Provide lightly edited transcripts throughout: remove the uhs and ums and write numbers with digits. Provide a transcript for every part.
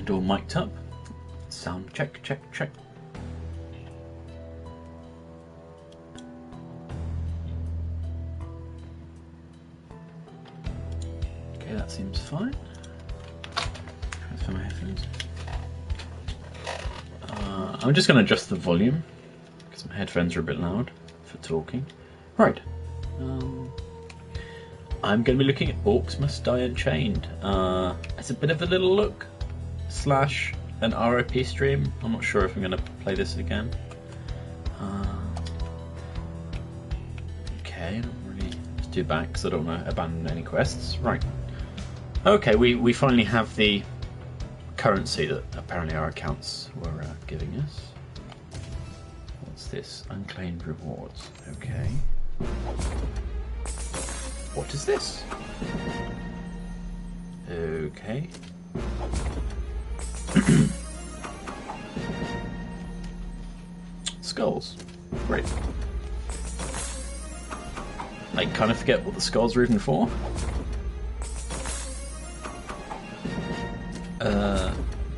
and all mic'd up. Sound check, check, check. Okay, that seems fine. Transfer my headphones. I'm just going to adjust the volume because my headphones are a bit loud for talking. Right. I'm going to be looking at Orcs Must Die Unchained. It's a bit of a little look / an RIP stream. I'm not sure if I'm going to play this again. Okay, not really. It's too bad because I don't want to abandon any quests. Right. Okay, we finally have the currency that apparently our accounts were giving us. What's this? Unclaimed rewards. Okay. What is this? Okay. Skulls. Great. I kind of forget what the skulls are even for.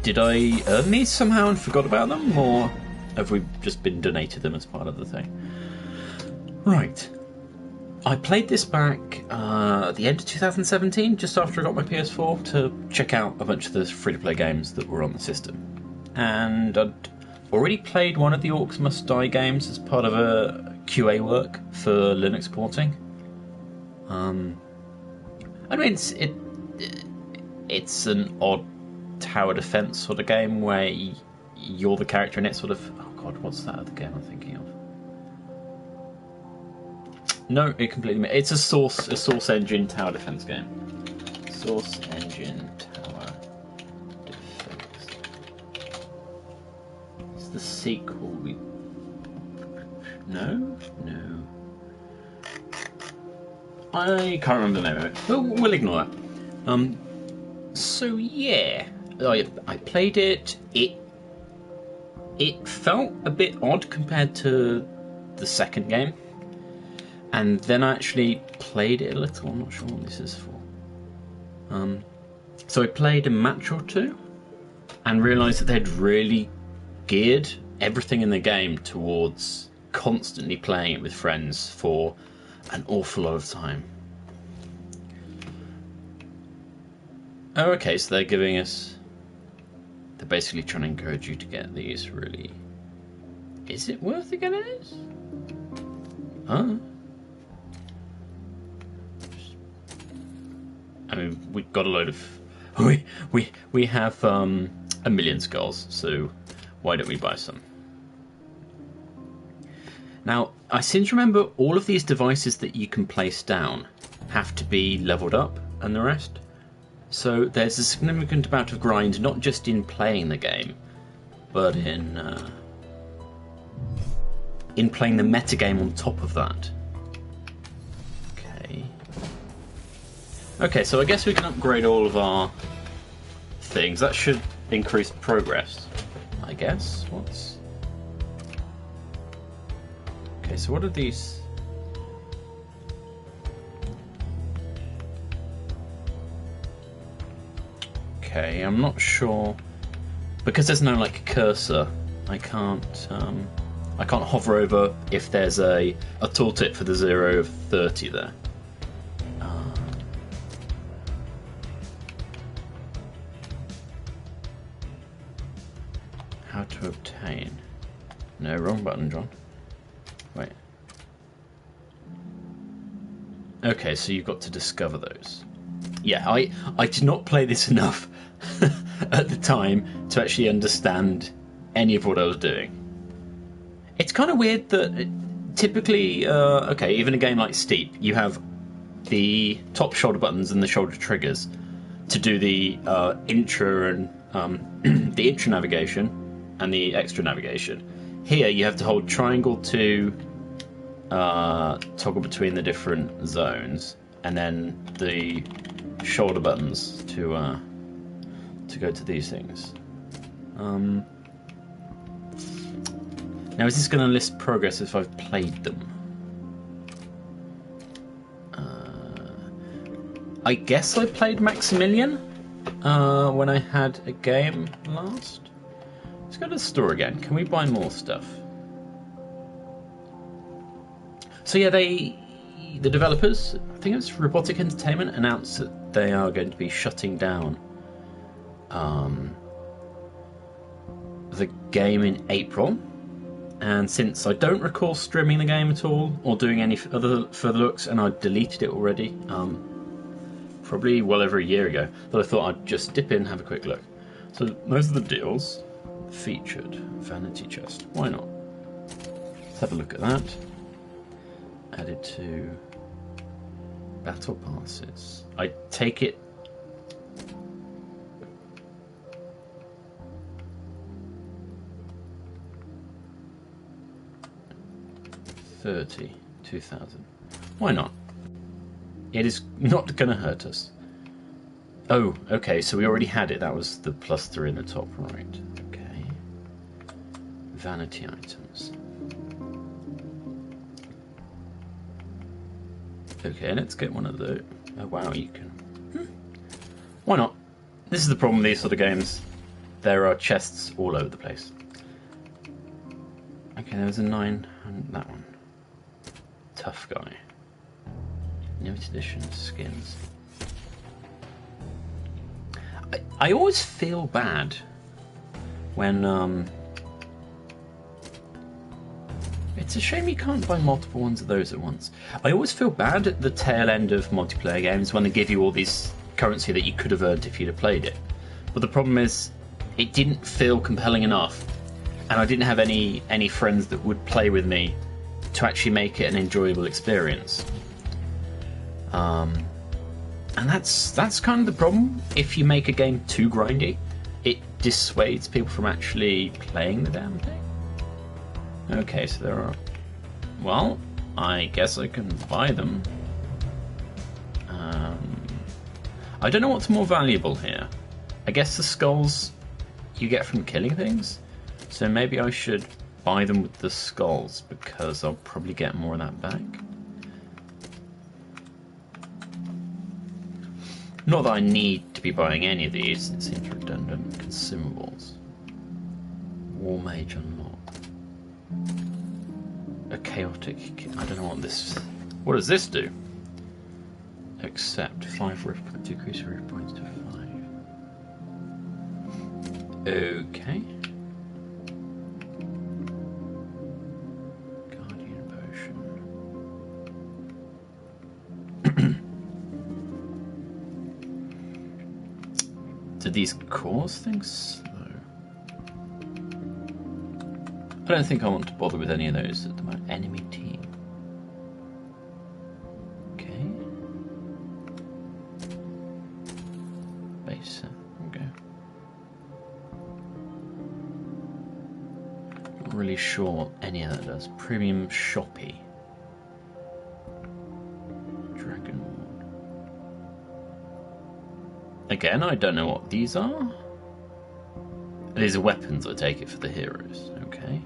Did I earn these somehow and forgot about them, or have we just been donated them as part of the thing? Right. I played this back at the end of 2017, just after I got my PS4, to check out a bunch of the free-to-play games that were on the system. And I'd already played one of the Orcs Must Die games as part of a QA work for Linux porting. I mean, it's an odd tower defense sort of game where you're the character and it's sort of... Oh god, what's that other game I'm thinking of? No, it completely... It's a source engine tower defense game. Source engine tower defense. It's the sequel. No. I can't remember the name of it. We'll ignore that. So yeah, I played it. It felt a bit odd compared to the second game. And then I actually played it a little. I'm not sure what this is for. So I played a match or two and realised that they'd really geared everything in the game towards constantly playing it with friends for an awful lot of time. Oh, okay, so they're giving us... They're basically trying to encourage you to get these, really. Is it worth it getting this? Huh? I mean, we got a load of... We have a million skulls, so why don't we buy some? Now, I seem to remember all of these devices that you can place down have to be leveled up and the rest. So there's a significant amount of grind, not just in playing the game, but in playing the metagame on top of that. Okay, so I guess we can upgrade all of our things. That should increase progress, I guess. Okay, so what are these? Okay, I'm not sure because there's no like cursor. I can't hover over if there's a tooltip for the 0 of 30 there. How to obtain? No, wrong button, John. Wait. Okay, so you've got to discover those. Yeah, I did not play this enough at the time to actually understand any of what I was doing. It's kind of weird that typically, okay, even a game like Steep, you have the top shoulder buttons and the shoulder triggers to do the intra and the intra navigation and the extra navigation. Here you have to hold triangle to toggle between the different zones, and then the shoulder buttons to go to these things. Now, is this going to list progress if I've played them? I guess I played Maximilian. when I had a game last. Let's go to the store again. Can we buy more stuff? So yeah, the developers, I think it's Robotic Entertainment, announced that they are going to be shutting down the game in April. And since I don't recall streaming the game at all or doing any other further looks, and I deleted it already, probably well over a year ago, but I thought I'd just dip in and have a quick look. So those are the deals. Featured vanity chest. Why not? Let's have a look at that. Added to battle passes. I take it. $32,000. Why not? It is not going to hurt us. Oh, okay, so we already had it. That was the +3 in the top right. Okay. Vanity items. Okay, let's get one of those. Oh, wow, you can... Why not? This is the problem with these sort of games. There are chests all over the place. Okay, there was a 9... that one. Tough guy. Limited edition skins. I always feel bad when it's a shame you can't buy multiple ones of those at once. I always feel bad at the tail end of multiplayer games when they give you all this currency that you could have earned if you'd have played it. But the problem is, it didn't feel compelling enough, and I didn't have any friends that would play with me to actually make it an enjoyable experience. And that's kind of the problem. If you make a game too grindy, it dissuades people from actually playing the damn thing. Okay, so there are... Well, I guess I can buy them. I don't know what's more valuable here. I guess the skulls you get from killing things. So maybe I should buy them with the skulls, because I'll probably get more of that back. Not that I need to be buying any of these, it seems redundant. Consumables. War Mage unlocked. A chaotic... I don't know what this... What does this do? Accept 5 rift points, decrease rift points to 5. Okay. Guardian potion. Do these cause things slow? I don't think I want to bother with any of those at the moment. Enemy team. Okay. Base set. Okay. Not really sure what any of that does. Premium Shoppy. Dragon Ward. Again, I don't know what these are. These are weapons, I take it, for the heroes. Okay.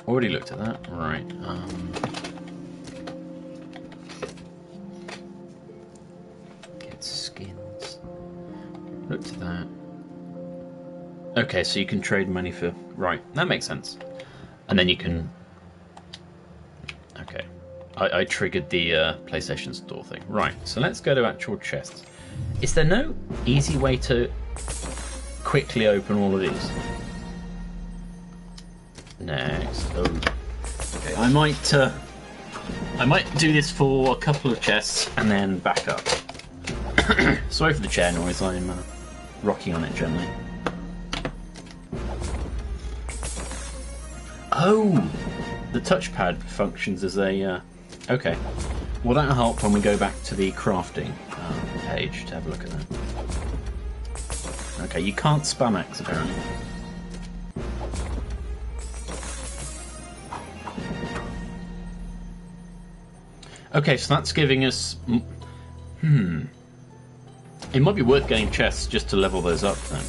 Already looked at that. Right. Get skins. Looked at that. Okay, so you can trade money for... Right, that makes sense. And then you can... Okay. I triggered the PlayStation Store thing. Right, so let's go to actual chests. Is there no easy way to quickly open all of these? Next. Oh. Okay, I might do this for a couple of chests and then back up. Sorry for the chair noise. I'm rocking on it gently. Oh, the touchpad functions as a. Okay. Well, that'll help when we go back to the crafting page to have a look at that. Okay, you can't spam axe apparently. Okay, so that's giving us... It might be worth getting chests just to level those up then,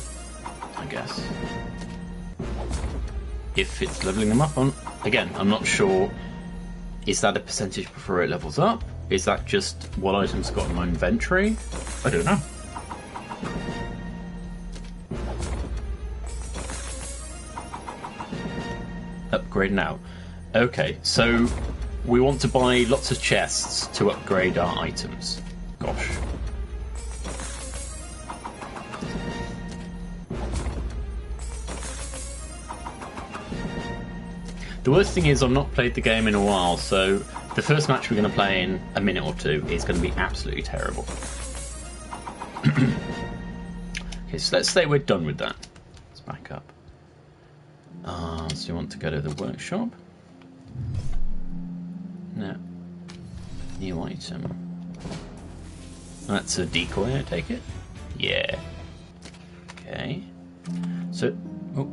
I guess. If it's leveling them up on... Again, I'm not sure. Is that a percentage before it levels up? Is that just what items got in my inventory? I don't know. Upgrade now. Okay, so we want to buy lots of chests to upgrade our items. Gosh. The worst thing is I've not played the game in a while, so the first match we're going to play in a minute or two is going to be absolutely terrible. Okay, so let's say we're done with that. Let's back up. So you want to go to the workshop? No. New item. That's a decoy, I take it? Yeah. Okay. So... Oh.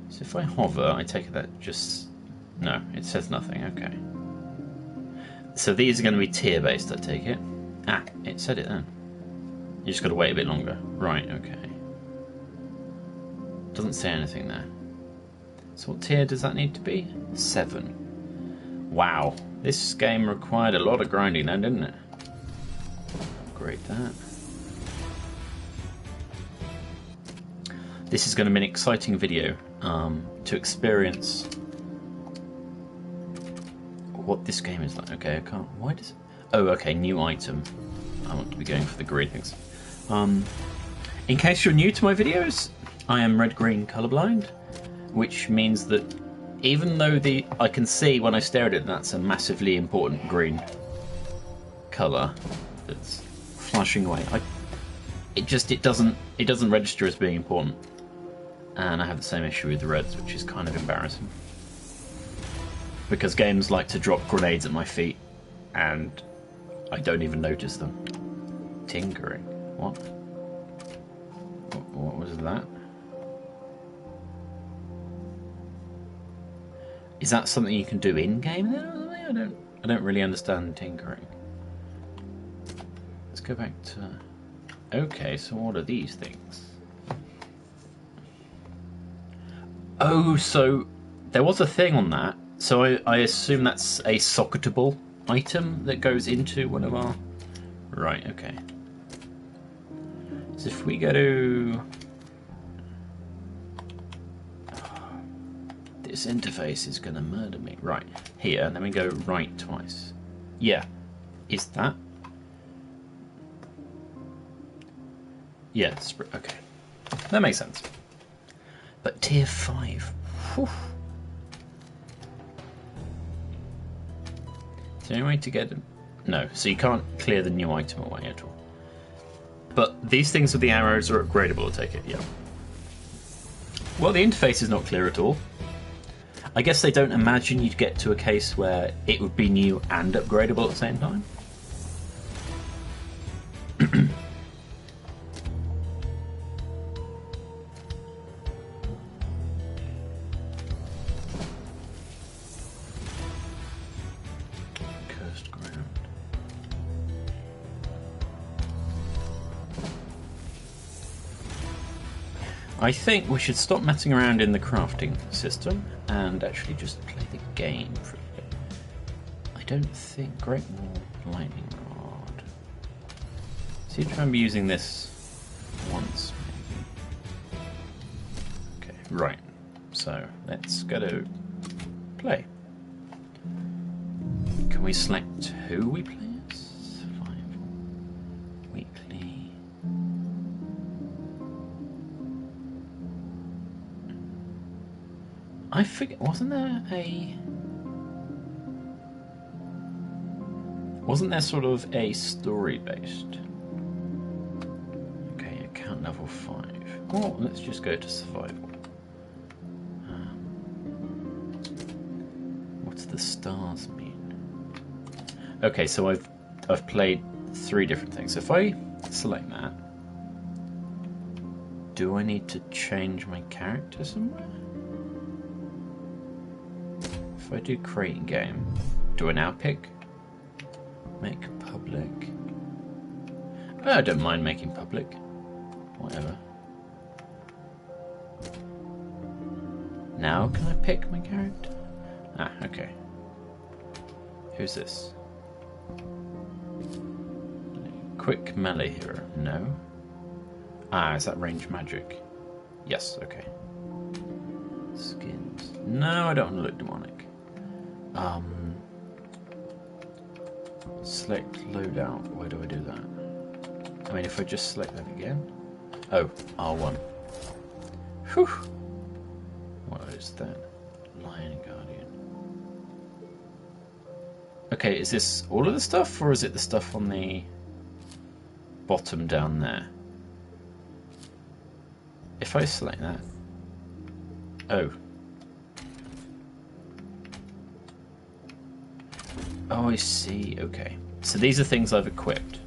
So if I hover, I take it that just... No, it says nothing, okay. So these are going to be tier based, I take it. Ah, it said it then. You just got to wait a bit longer. Right, okay. Doesn't say anything there. So what tier does that need to be? 7. Wow, this game required a lot of grinding then, didn't it? Upgrade that. This is going to be an exciting video to experience what this game is like. Okay, I can't... Why does... Oh, okay, new item. I want to be going for the green things. In case you're new to my videos, I am red-green colorblind, which means that even though I can see when I stare at it that's a massively important green color that's flashing away, it doesn't register as being important. And I have the same issue with the reds, which is kind of embarrassing. Because games like to drop grenades at my feet, and I don't even notice them. Tinkering. What? What was that? Is that something you can do in-game then or something? I don't really understand tinkering. Let's go back to... Okay, so what are these things? Oh, so there was a thing on that. So I assume that's a socketable item that goes into one of our... Right, okay. So if we go to... This interface is going to murder me. Right, here, and then we go right twice. Yeah, is that? Yeah, okay. That makes sense. But tier 5. Whew. Is there any way to get them? No, so you can't clear the new item away at all. But these things with the arrows are upgradable, I take it, yeah. Well, the interface is not clear at all. I guess they don't imagine you'd get to a case where it would be new and upgradable at the same time. Cursed ground. I think we should stop messing around in the crafting system and actually just play the game for a bit. I don't think... Great Wall, Lightning Rod... See if I remember using this once, maybe. Okay, right. So, let's go to play. Can we select who we play as? Survival. Weekly... I forget, wasn't there sort of a story based? Okay, account level 5. Well, let's just go to survival. What's the stars mean? Okay, so I've played 3 different things. So if I select that, do I need to change my character somewhere? If I do create game, do I now pick make public? Oh, I don't mind making public. Whatever. Now can I pick my character? Ah, okay. Who's this? Quick melee hero. No. Ah, is that range magic? Yes, okay. Skins. No, I don't want to look demonic. Select loadout. Where do I do that? I mean, if I just select that again. Oh, R1. Whew. What is that? Lion Guardian. Okay, is this all of the stuff, or is it the stuff on the bottom down there? If I select that. Oh. Oh, I see. Okay. So these are things I've equipped.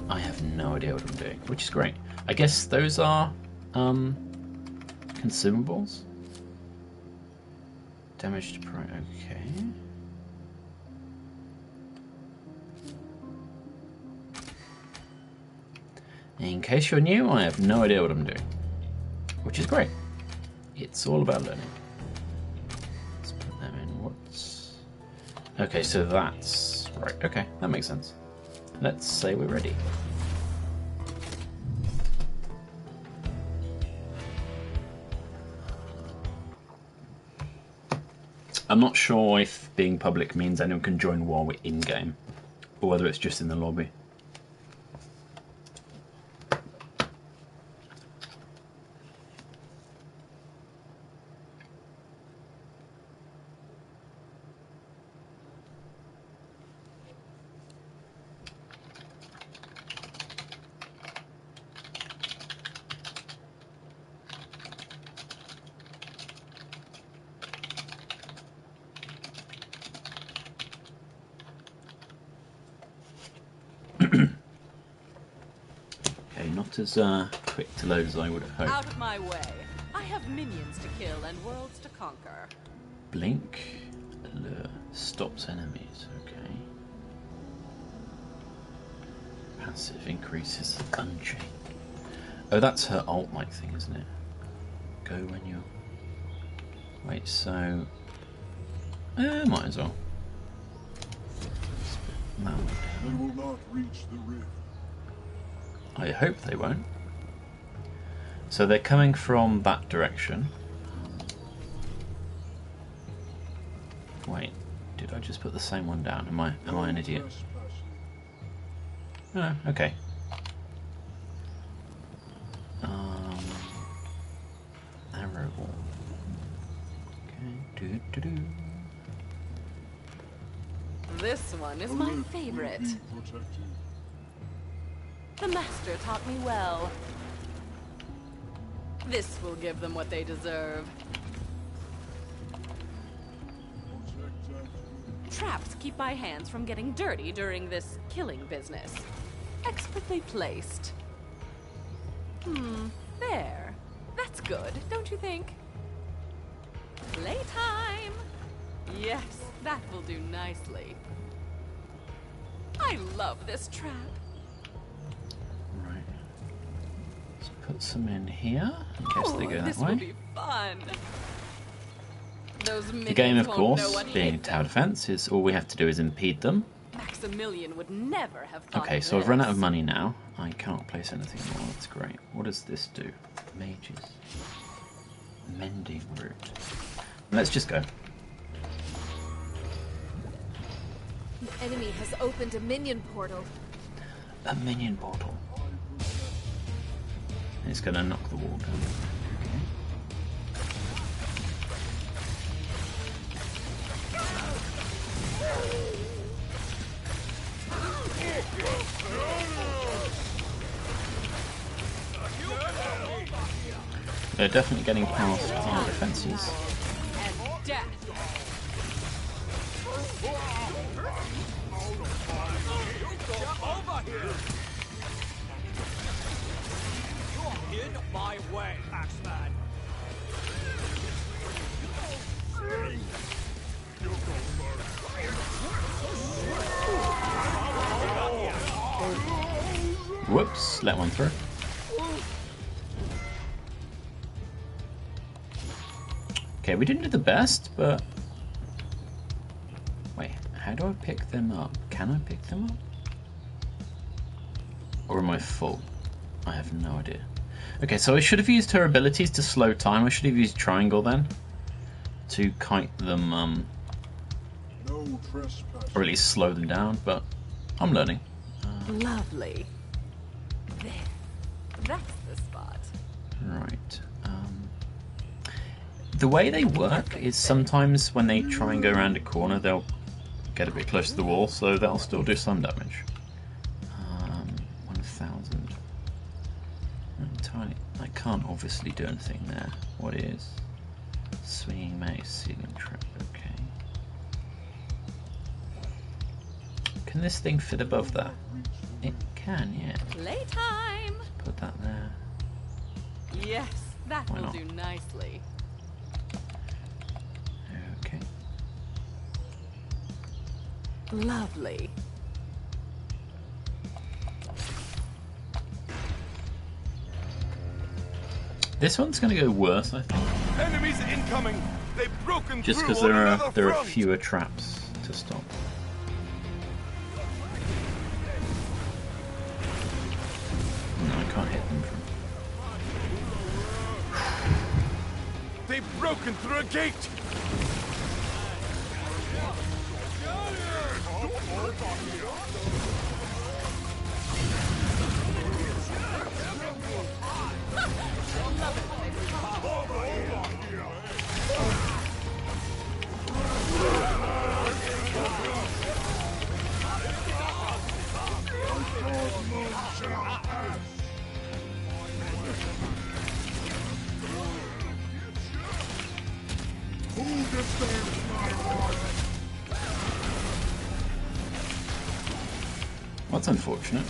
I have no idea what I'm doing, which is great. I guess those are consumables. Damage to prey. Okay. In case you're new, I have no idea what I'm doing, which is great. It's all about learning. Let's put them in. What's... Okay, so that's... Right, okay, that makes sense. Let's say we're ready. I'm not sure if being public means anyone can join while we're in-game, or whether it's just in the lobby. Not as quick to load as I would have hoped. Out of my way. I have minions to kill and worlds to conquer. Blink, allure, stops enemies. Okay. Passive increases Unchained. Oh, that's her alt-like thing, isn't it? Go when you're... Wait, so... might as well. They will not reach the rift. I hope they won't. So they're coming from that direction. Wait, did I just put the same one down? Am I an idiot? Oh, okay. Arrow wall. Okay. This one is my favorite. The master taught me well. This will give them what they deserve. Traps keep my hands from getting dirty during this killing business. Expertly placed. There. That's good, don't you think? Playtime! Yes, that will do nicely. I love this trap. Right. Let's put some in here in case they go that this way. Will be fun. Those The game, of won't course, know what being hit tower them. defense, is all we have to do is impede them. Maximilian would never have thought Okay, of so I've run out of this. money now. I can't place anything more. That's great. What does this do? Mages. Mending route. Let's just go. The enemy has opened a minion portal. A minion portal. It's going to knock the wall down. They're definitely getting past our defences. And death. Over here. You're in my way, Axeman. Whoops, let one through. Okay, we didn't do the best, but How do I pick them up? Can I pick them up? Or am I full? I have no idea. Okay, so I should have used her abilities to slow time. I should have used triangle then to kite them, No trespassing. or at least slow them down, but I'm learning. Lovely. There. That's the spot. Right. The way they work is sometimes when they try and go around a corner, they'll get a bit close to the wall, so they'll still do some damage. 1,000. Entirely. I can't obviously do anything there. What is? Swinging mace, ceiling trap. Okay. Can this thing fit above that? It can, yeah. Playtime. Put that there. Yes, that Why will not? do nicely. Okay. Lovely. This one's going to go worse, I think, Enemies incoming! They've broken just through because on there another are front. fewer traps to stop. No, I can't hit them from. They've broken through a gate! Who disturbs my heart? That's unfortunate.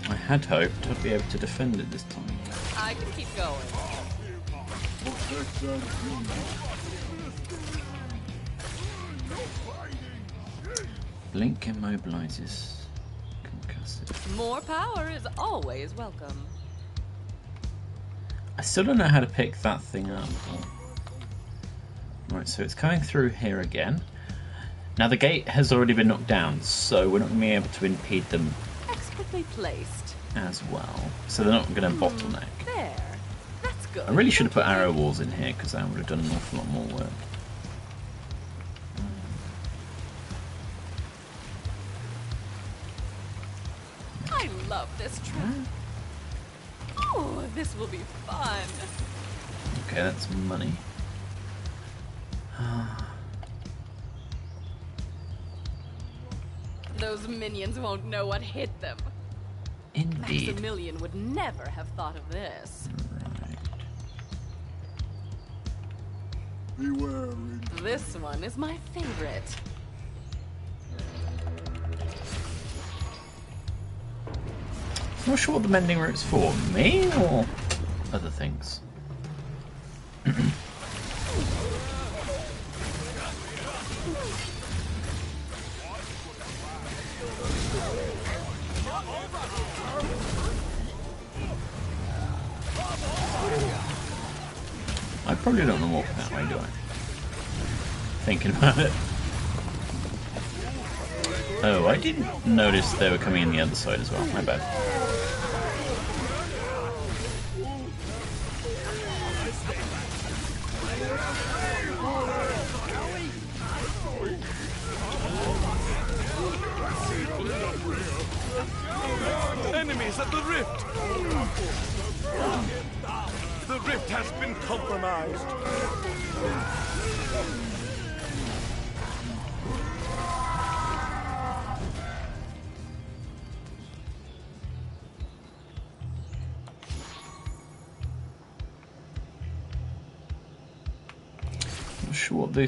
I had hoped I'd be able to defend it this time. I can keep going. Protect them, Blink immobilizes. Concussive. More power is always welcome. I still don't know how to pick that thing up. Right, so it's coming through here again. Now the gate has already been knocked down, so we're not going to be able to impede them Expertly placed. as well. So they're not going to bottleneck. There. That's good. I really should have put arrow walls in here because that would have done an awful lot more work. I love this trap. Oh, this will be fun. Okay, that's money. Those minions won't know what hit them. Indeed. Maximilian would never have thought of this. Right. beware. In This one is my favorite. Not sure what the mending route's for. Me or other things? I probably don't want to walk that way, do I? Thinking about it. Oh, I didn't notice they were coming in the other side as well. My bad. Enemies at the rift! The rift has been compromised. Not sure what the...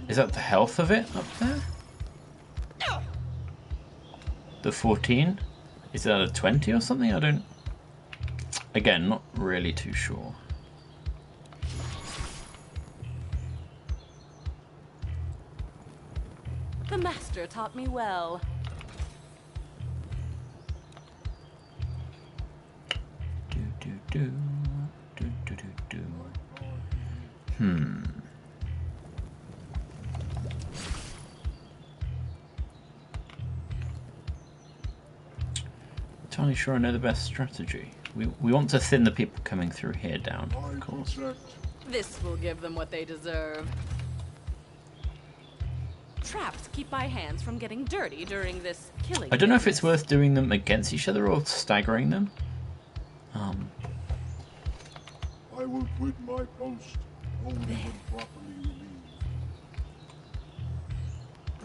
Is that the health of it up there? The 14? Is that a 20 or something? I don't... Again, not really too sure. The master taught me well. Do, do, do. Do, do, do, do. entirely sure I know the best strategy. We want to thin the people coming through here down, I of course. protect. This will give them what they deserve. Traps keep my hands from getting dirty during this killing. I don't know if it's business. worth doing them against each other or staggering them. I will quit my post only when properly relieved.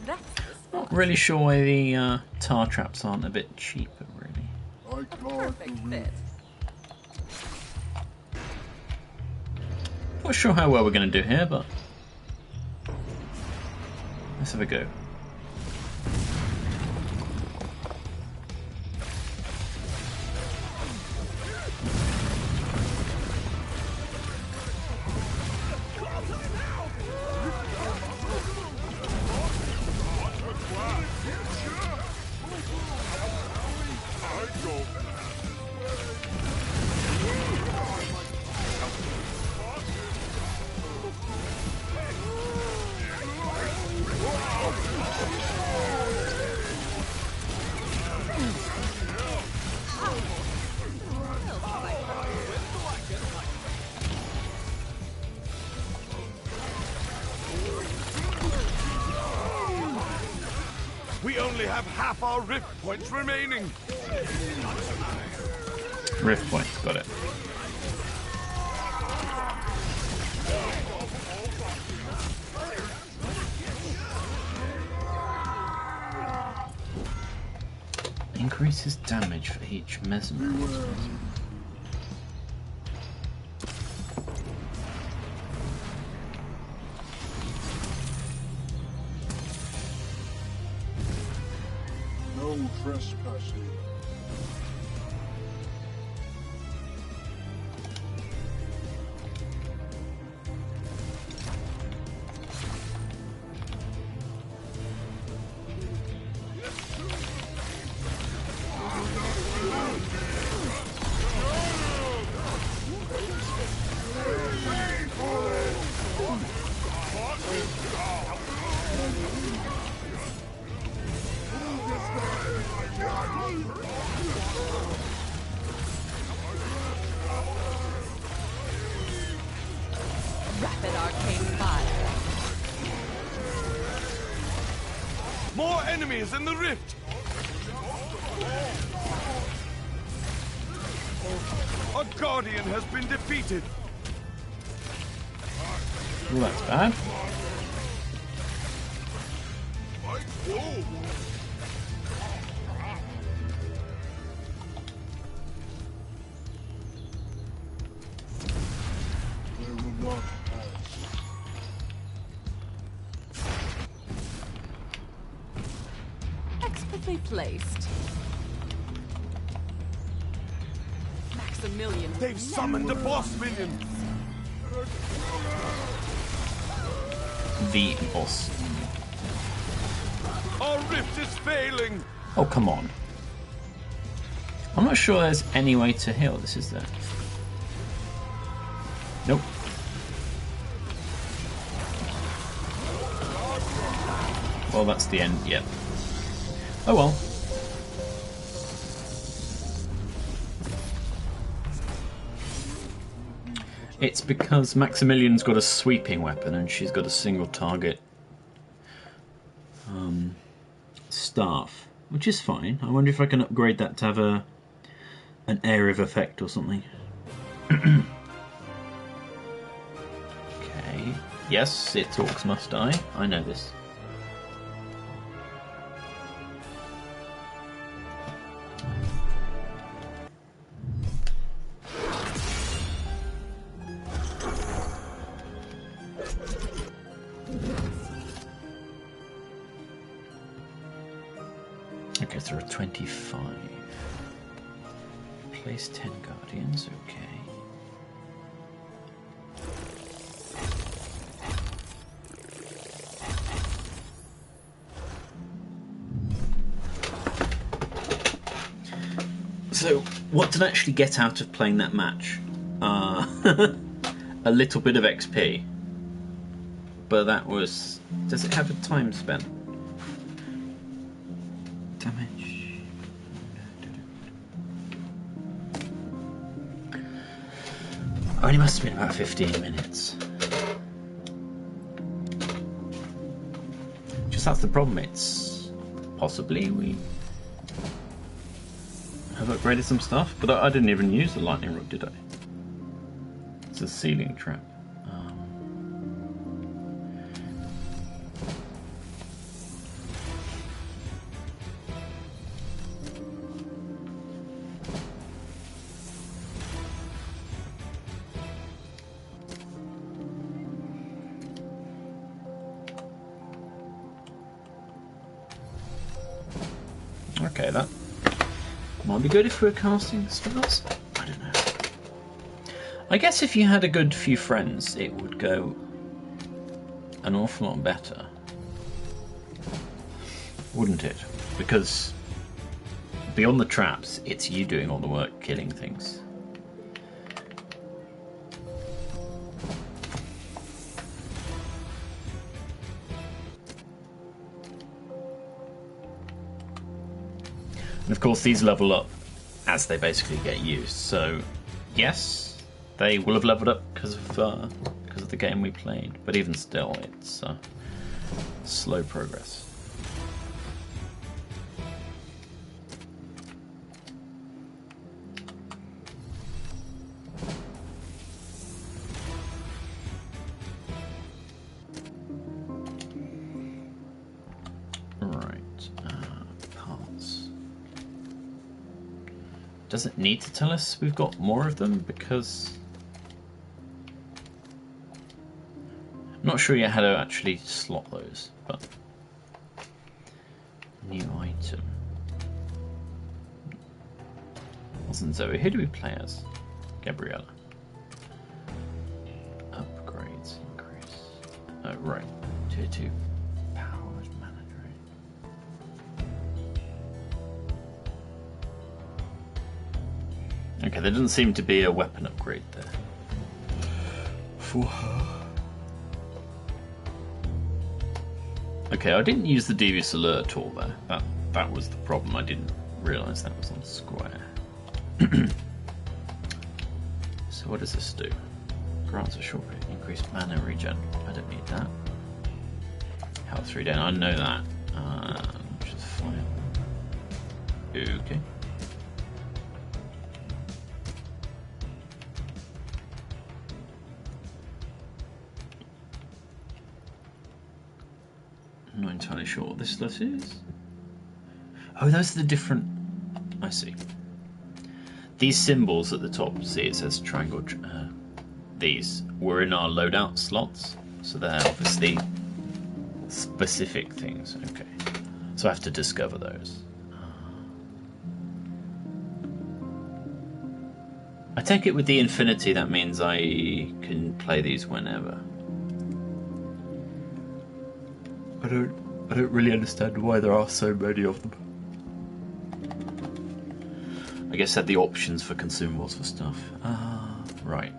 That's the spot. Not really sure why the tar traps aren't a bit cheaper, really. I A guard the perfect rift. fit. Not sure how well we're going to do here, but let's have a go. We only have half our rift points remaining. Rift points, got it. Increases damage for each mesmerized. No trespassing. Rapid arcane fire. More enemies in the rift. A guardian has been defeated. Well, that's bad. They will not pass. Expertly placed. Maximilian. They've summoned a boss minion. The boss. Our rift is failing. Oh, come on. I'm not sure there's any way to heal this, is there? Nope. Well, that's the end, yep. Oh well. It's because Maximilian's got a sweeping weapon and she's got a single target staff, which is fine. I wonder if I can upgrade that to have an area of effect or something. Okay. Yes, it's Orcs must die. I know this. Okay, so there are 25. Place 10 guardians, okay. So, what did I actually get out of playing that match? A little bit of XP. But that was... Does it have a time spent? Damage. Oh, it must have been about 15 minutes. Just that's the problem. It's possibly we have upgraded some stuff, but I didn't even use the lightning rod, did I? It's a ceiling trap. Okay, that might be good if we're casting spells. I don't know. I guess if you had a good few friends, it would go an awful lot better. Wouldn't it? Because beyond the traps, it's you doing all the work killing things. And of course these level up as they basically get used. So yes, they will have leveled up because of the game we played, but even still it's slow progress. Does it need to tell us we've got more of them? Because I'm not sure yet how to actually slot those, but new item. Wasn't Zoe. Who do we play as? Gabriella. Upgrades increase. Oh right. Tier 2 powered mana drain. Okay, there doesn't seem to be a weapon upgrade there for her. Okay, I didn't use the devious alert tool there. That was the problem. I didn't realise that was on square. So what does this do? Grants a short increased mana regen. I don't need that. Health 3 down. I know that. Just file. Okay. I'm not entirely sure what this stuff is. Oh, those are the different... I see. These symbols at the top, see it says triangle, these were in our loadout slots, so they're obviously specific things. Okay, so I have to discover those. I take it with the infinity that means I can play these whenever. I don't really understand why there are so many of them. I guess had the options for consumables for stuff. Right.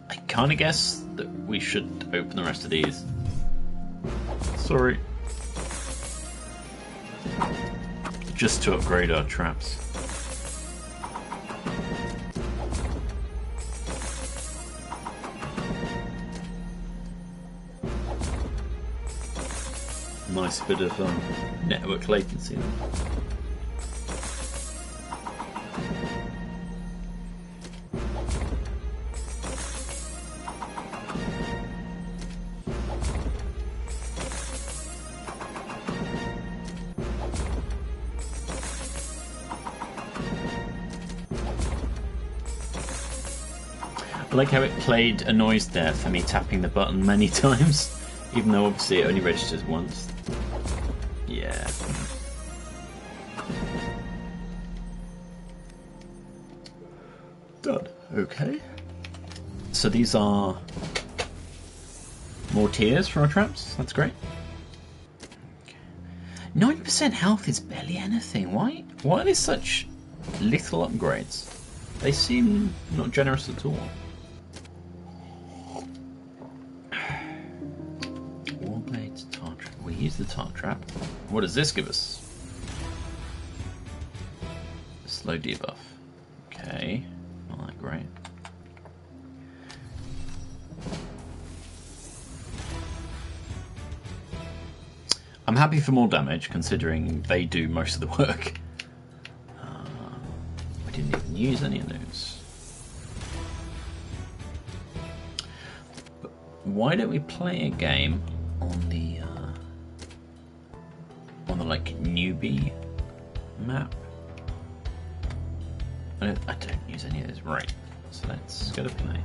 I kind of guess that we should open the rest of these. Sorry. Just to upgrade our traps. Nice bit of network latency there. I like how it played a noise there for me tapping the button many times, even though obviously it only registers once. Yeah. Done. Okay. So these are more tiers for our traps. That's great. 90% health is barely anything. Why are there such little upgrades? They seem not generous at all. Warblades, tar trap. We use the tar trap. What does this give us? Slow debuff. Okay, not that great. happy for more damage, considering they do most of the work. We didn't even use any of those. But why don't we play a game on the like newbie map? I don't use any of those. Right. So let's go to play.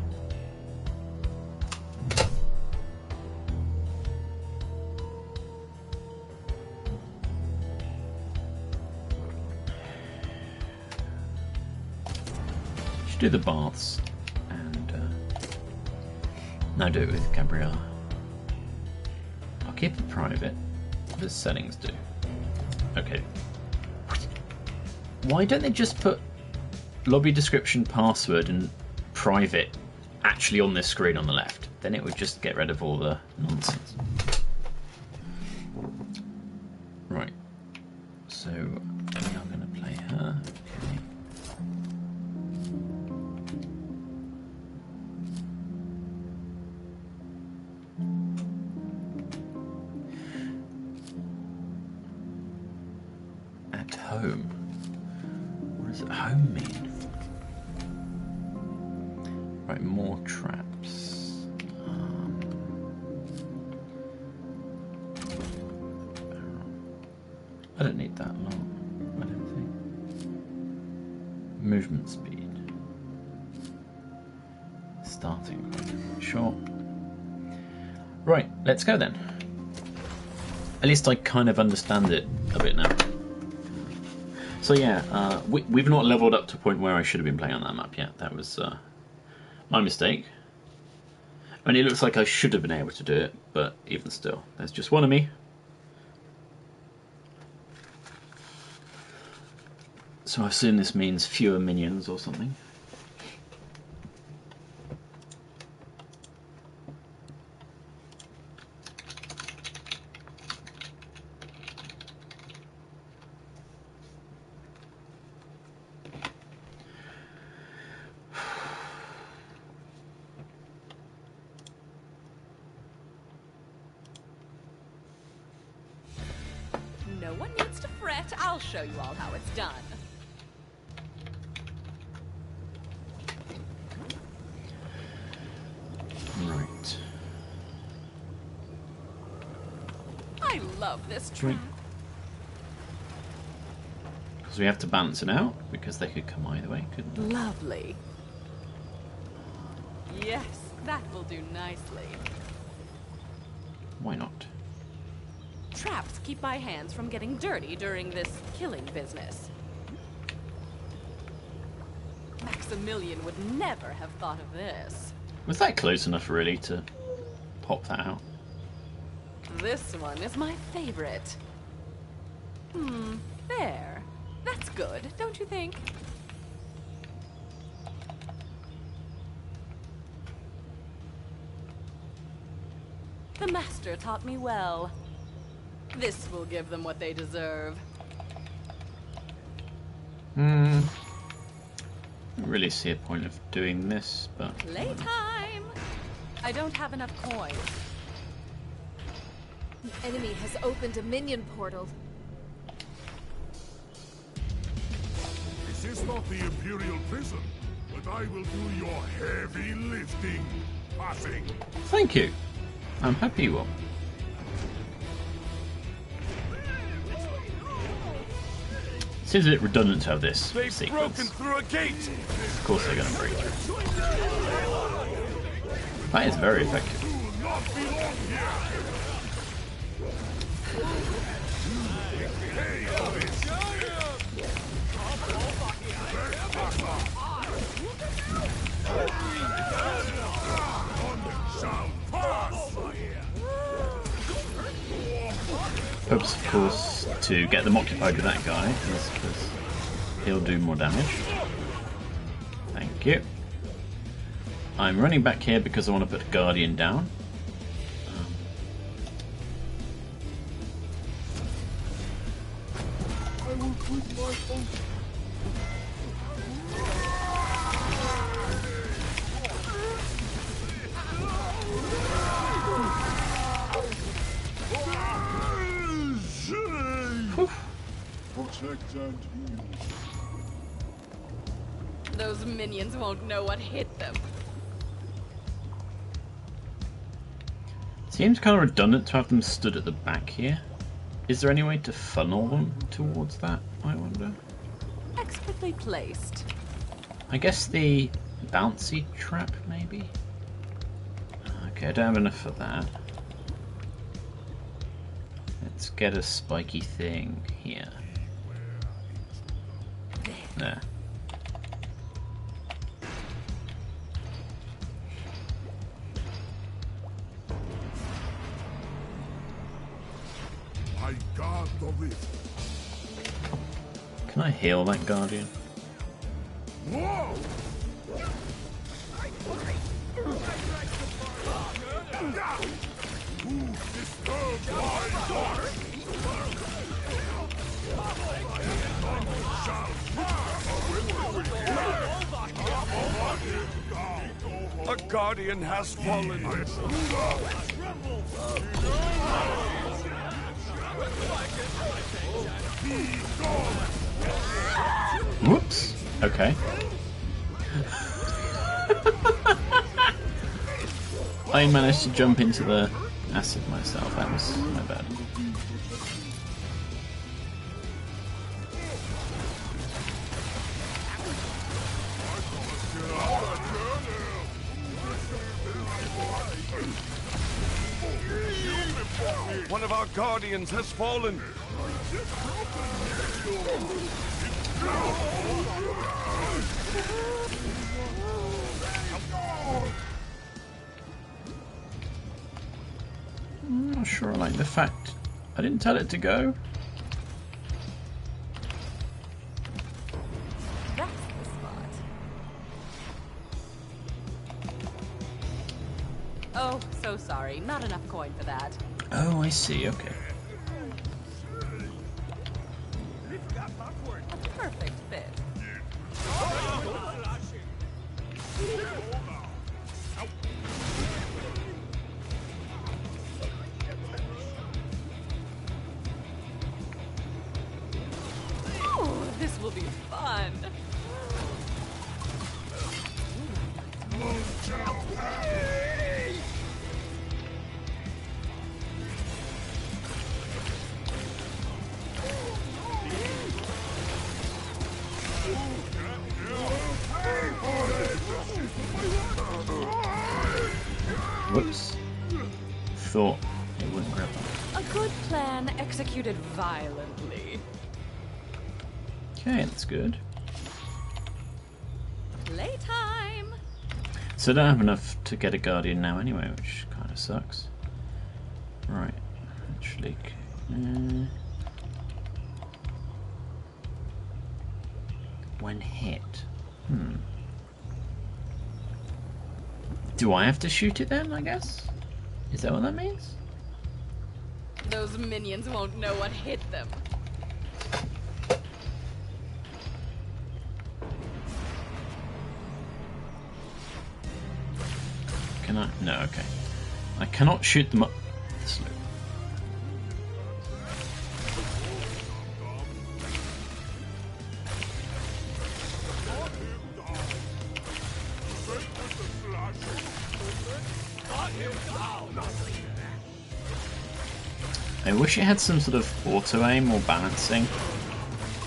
Should do the baths and now do it with Gabriella. I'll keep it private. What does settings do? Okay. Why don't they just put lobby description, password, and private actually on this screen on the left? Then it would just get rid of all the nonsense. Right. So we are going to play her. Okay. At home. What does at home mean? Right, more traps. I don't need that long, I don't think. Movement speed. Starting point. Sure. Right, let's go then. At least I kind of understand it a bit now. So yeah, we've not leveled up to a point where I should have been playing on that map yet. That was my mistake. I mean, it looks like I should have been able to do it, but even still, there's just one of me. So I assume this means fewer minions or something. No one needs to fret. I'll show you all how it's done. Right. I love this trap. Because we have to balance it out, because they could come either way, couldn't they? Lovely. Yes, that will do nicely. Why not? Traps keep my hands from getting dirty during this killing business. Maximilian would never have thought of this. Was that close enough, really, to pop that out? This one is my favorite. There. That's good, don't you think? The master taught me well. This will give them what they deserve. I don't really see a point of doing this, but... Playtime! I don't have enough coins. The enemy has opened a minion portal. This is not the Imperial prison, but I will do your heavy lifting. Passing. Thank you. I'm happy you will. Seems a bit redundant to have this They've sequence. broken through a gate. Of course they're going to break through. That is very effective. Do not belong here. Pay for this. None shall pass. Purpose, of course, to get them occupied with that guy, because he'll do more damage. Thank you. I'm running back here because I want to put a Guardian down. I will quit my post. Those minions won't know what hit them. Seems kind of redundant to have them stood at the back here. Is there any way to funnel them towards that, I wonder? Expertly placed. I guess the bouncy trap, maybe? Okay, I don't have enough for that. Let's get a spiky thing here. There. I guard the rift. Can I heal that guardian? Whoa! Who disturbed my daughter? A guardian has fallen. Whoops. Okay. I managed to jump into the acid myself. That was my bad. One of our guardians has fallen. I'm not sure I like the fact I didn't tell it to go. That's the spot. Oh, so sorry. Not enough coin for that. Oh, I see. Okay. A perfect fit. Oh, this will be fun. Whoops. Thought it wouldn't grab that. A good plan executed violently. Okay, that's good. Playtime. So I don't have enough to get a guardian now anyway, which kind of sucks. Right. Actually, when hit. Do I have to shoot it then, I guess? Is that what that means? Those minions won't know what hit them. Can I? No, okay. I cannot shoot them up the slope. I wish it had some sort of auto-aim or balancing.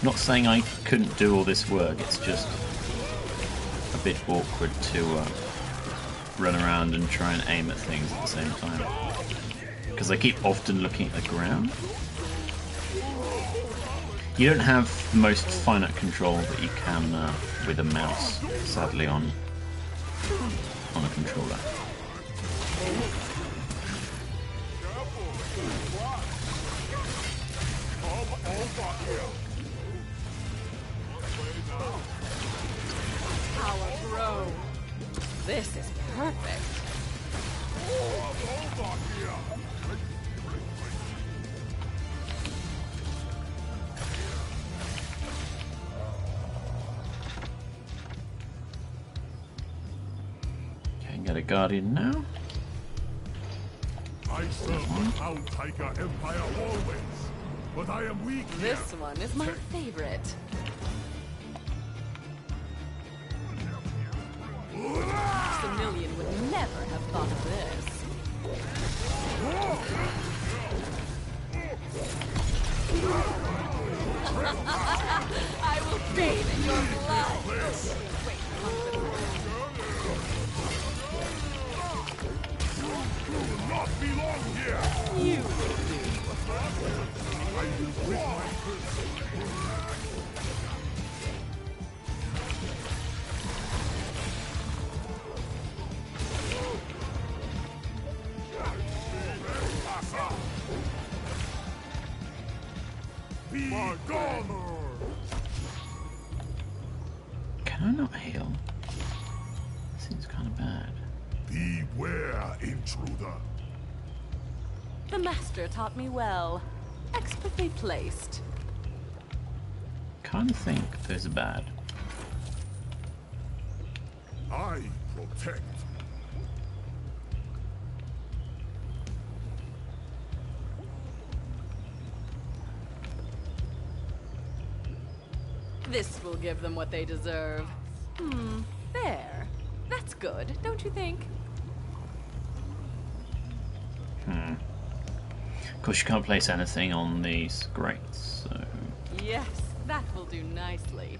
Not saying I couldn't do all this work, it's just a bit awkward to run around and try and aim at things at the same time. Because I keep often looking at the ground. You don't have the most finite control that you can with a mouse, sadly, on a controller. Power grow. This is perfect. Can get a guardian now. I serve the Cloud Tiger Empire always, but I am weak here. This one is my favorite. thought of this. I will bathe in your blood. Wait, You will not belong here! you will do. I will quit my curse. Be gone! Can I not heal? Seems kind of bad. Beware, intruder. The master taught me well. Expertly placed. Kind of think those are bad. I protect. This will give them what they deserve. There. That's good, don't you think? Of course, you can't place anything on these grates, so... Yes, that will do nicely.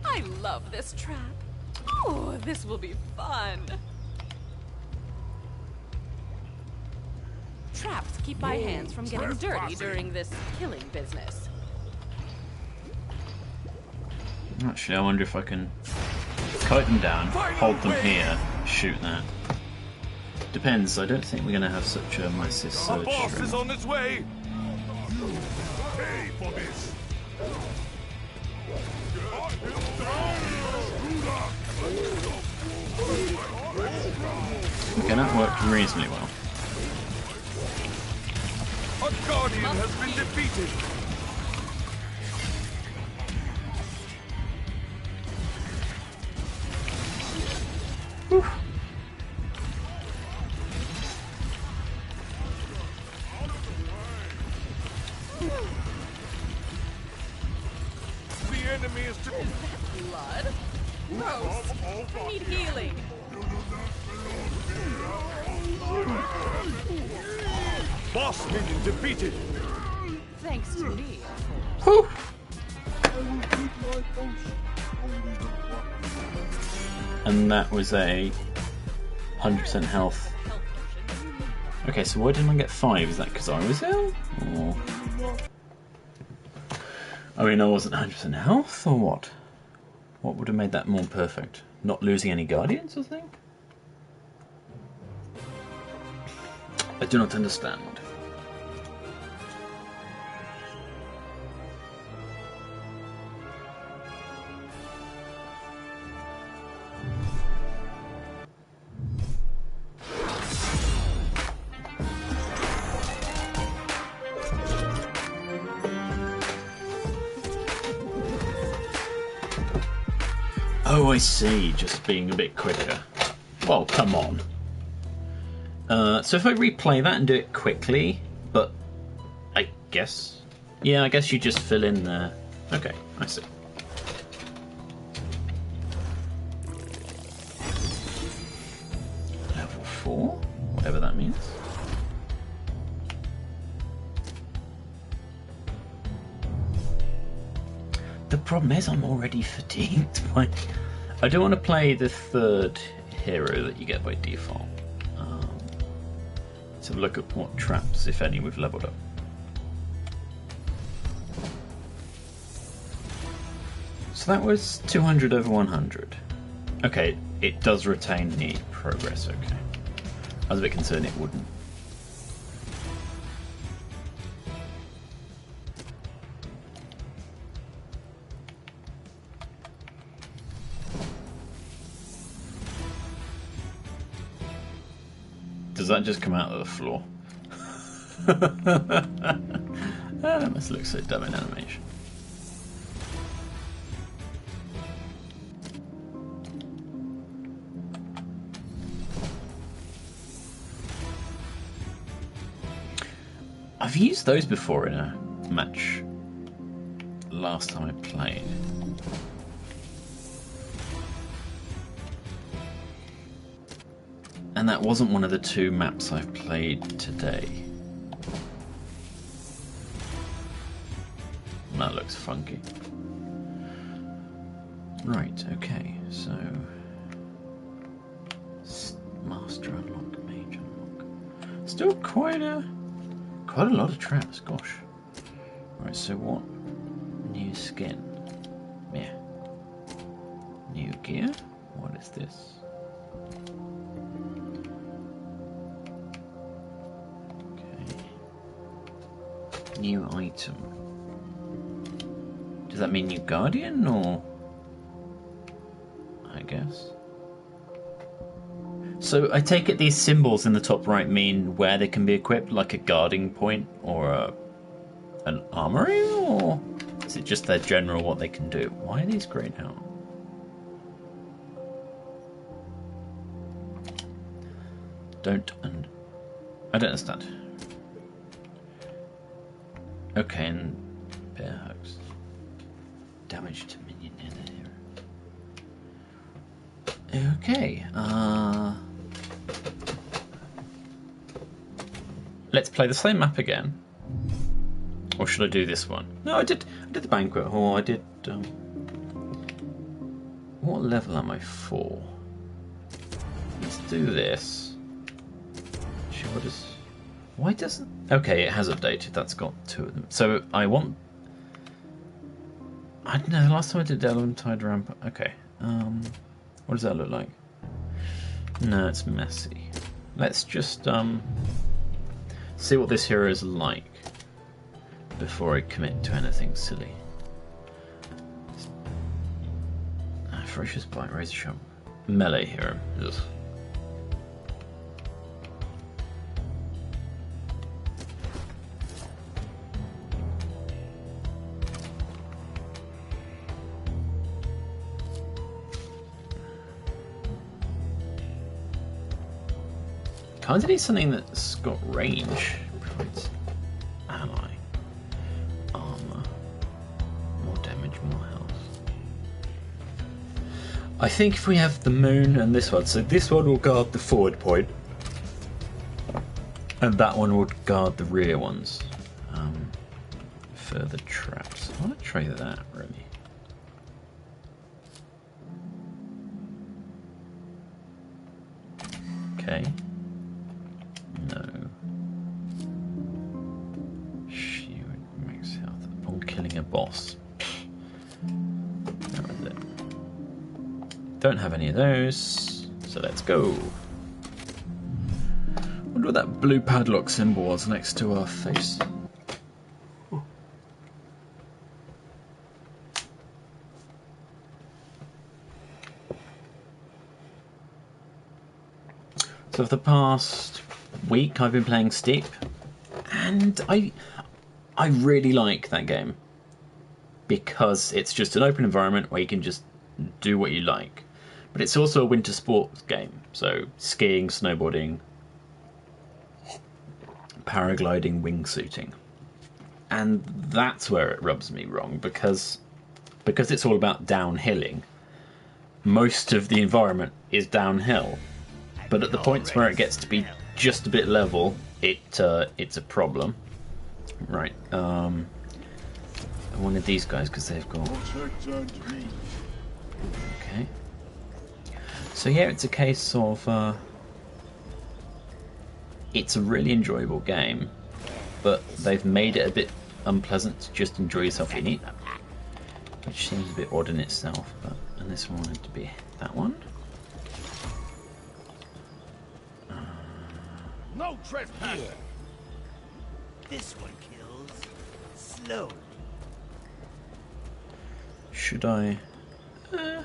I love this trap. Oh, this will be fun. Traps keep my hands from getting dirty during this killing business. Actually, I wonder if I can kite them down, hold them here, shoot that. Depends, I don't think we're going to have such a massive Our surge boss through. is on his way! Pay for this! Okay, that worked reasonably well. Our guardian has been defeated! The enemy is to... Blood? Gross. I need healing. Boss minion defeated! Thanks to me. Whew. And that was a 100% health. Okay, so why didn't I get 5? Is that because I was ill? Or... I mean, I wasn't 100% health, or what? What would have made that more perfect? Not losing any guardians, I think? I do not understand. Oh, I see. Just being a bit quicker. Well, come on. So if I replay that and do it quickly, but I guess... Yeah, I guess you just fill in there. Okay, I see. Level 4, whatever that means. The problem is I'm already fatigued by... I don't want to play the third hero that you get by default. Let's have a look at what traps, if any, we've leveled up. So that was 200 over 100. Okay, it does retain the progress, okay. I was a bit concerned it wouldn't. Does that just come out of the floor? That must look so dumb in animation. I've used those before in a match last time I played. And that wasn't one of the 2 maps I've played today. That looks funky. Right, okay, so... Master unlock, mage unlock. Still quite a lot of traps, gosh. Right, so what? New skin. Yeah. New gear? What is this? Okay. New item. Does that mean new guardian, or...? I guess. So I take it these symbols in the top right mean where they can be equipped, like a guarding point or an armory, or is it just their general what they can do? Why are these grayed out? I don't understand. Okay, and bear hugs. Damage to minion in there. Okay, let's play the same map again. Or should I do this one? No, I did the banquet hall. I did. What level am I for? Let's do this. Actually, what is? Why doesn't? Okay, it has updated. That's got 2 of them. So I want. I don't know. The last time I did Tide Ramp. Okay. What does that look like? No, it's messy. Let's just see what this hero is like before I commit to anything silly. Ferocious Bite, Razor Sharp. Melee hero. Ugh. Kind of need something that's got range. Provides ally. Armor. More damage, more health. I think if we have the moon and this one, so this one will guard the forward point, and that one would guard the rear ones. Further traps. I want to try that, really. Okay. No. Shield max health upon killing a boss. That was it. Don't have any of those, so let's go. Wonder what that blue padlock symbol was next to our face. So for the past week I've been playing Steep, and I really like that game because it's just an open environment where you can just do what you like, but it's also a winter sports game, so skiing, snowboarding, paragliding, wingsuiting, and that's where it rubs me wrong because it's all about downhilling. Most of the environment is downhill. But at the points where it gets to be just a bit level, it's a problem. Right. I wanted these guys because they've got. Okay. So yeah, it's a case of. It's a really enjoyable game, but they've made it a bit unpleasant to just enjoy yourself in it, which seems a bit odd in itself. And this one wanted to be that one. No trespass! Here. This one kills slowly. Should I? I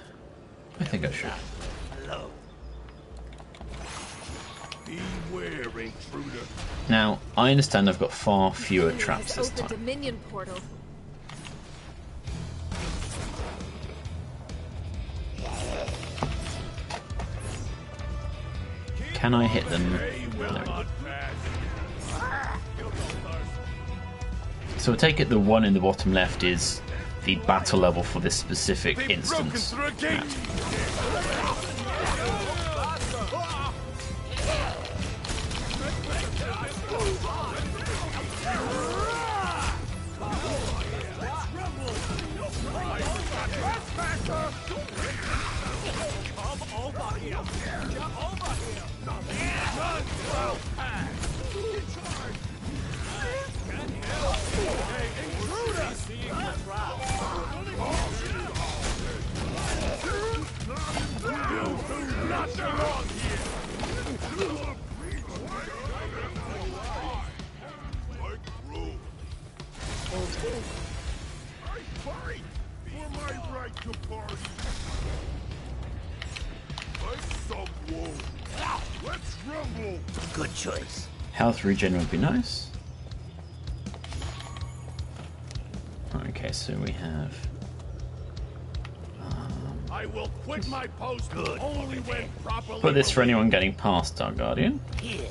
think I should. Slow. Beware, intruder. Now, I understand I've got far fewer Enemy traps has this opened a time. minion portal. Can I hit them? They will No. not pass. So I take it the one in the bottom left is the battle level for this specific They've broken instance. through a gate! Fight for my right to party. Let's some wool. Let's rumble. Good choice. Health regen would be nice. Okay, so we have. I will quit my post only when properly. Put this for anyone getting past our Guardian. Here.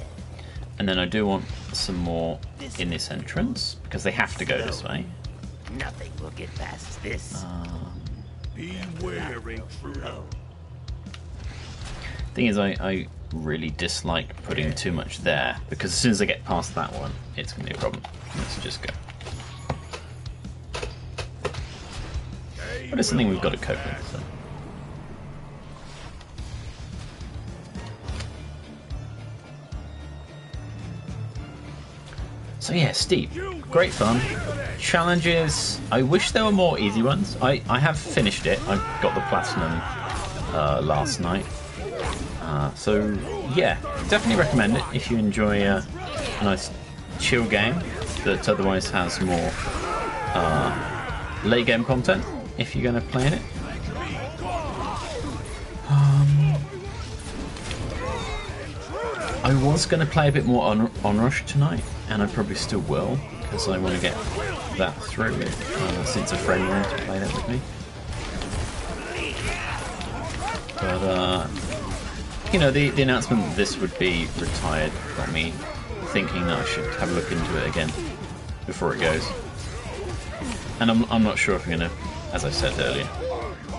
And then I do want some more in this entrance, because they have to go this way. Nothing will get past this. Beware, intruder. Thing is, I really dislike putting too much there, because as soon as I get past that one, it's going to be a problem. Let's just go. But it's something we've got to cope with. So. So yeah, steep. Great fun. Challenges. I wish there were more easy ones. I have finished it. I got the platinum last night. So yeah, definitely recommend it if you enjoy a nice chill game that otherwise has more late game content if you're going to play in it. I was going to play a bit more on Rush tonight, and I probably still will, because I want to get that through since a friend wanted to play that with me. But, you know, the announcement that this would be retired got me thinking that I should have a look into it again before it goes. And I'm not sure if I'm going to, as I said earlier,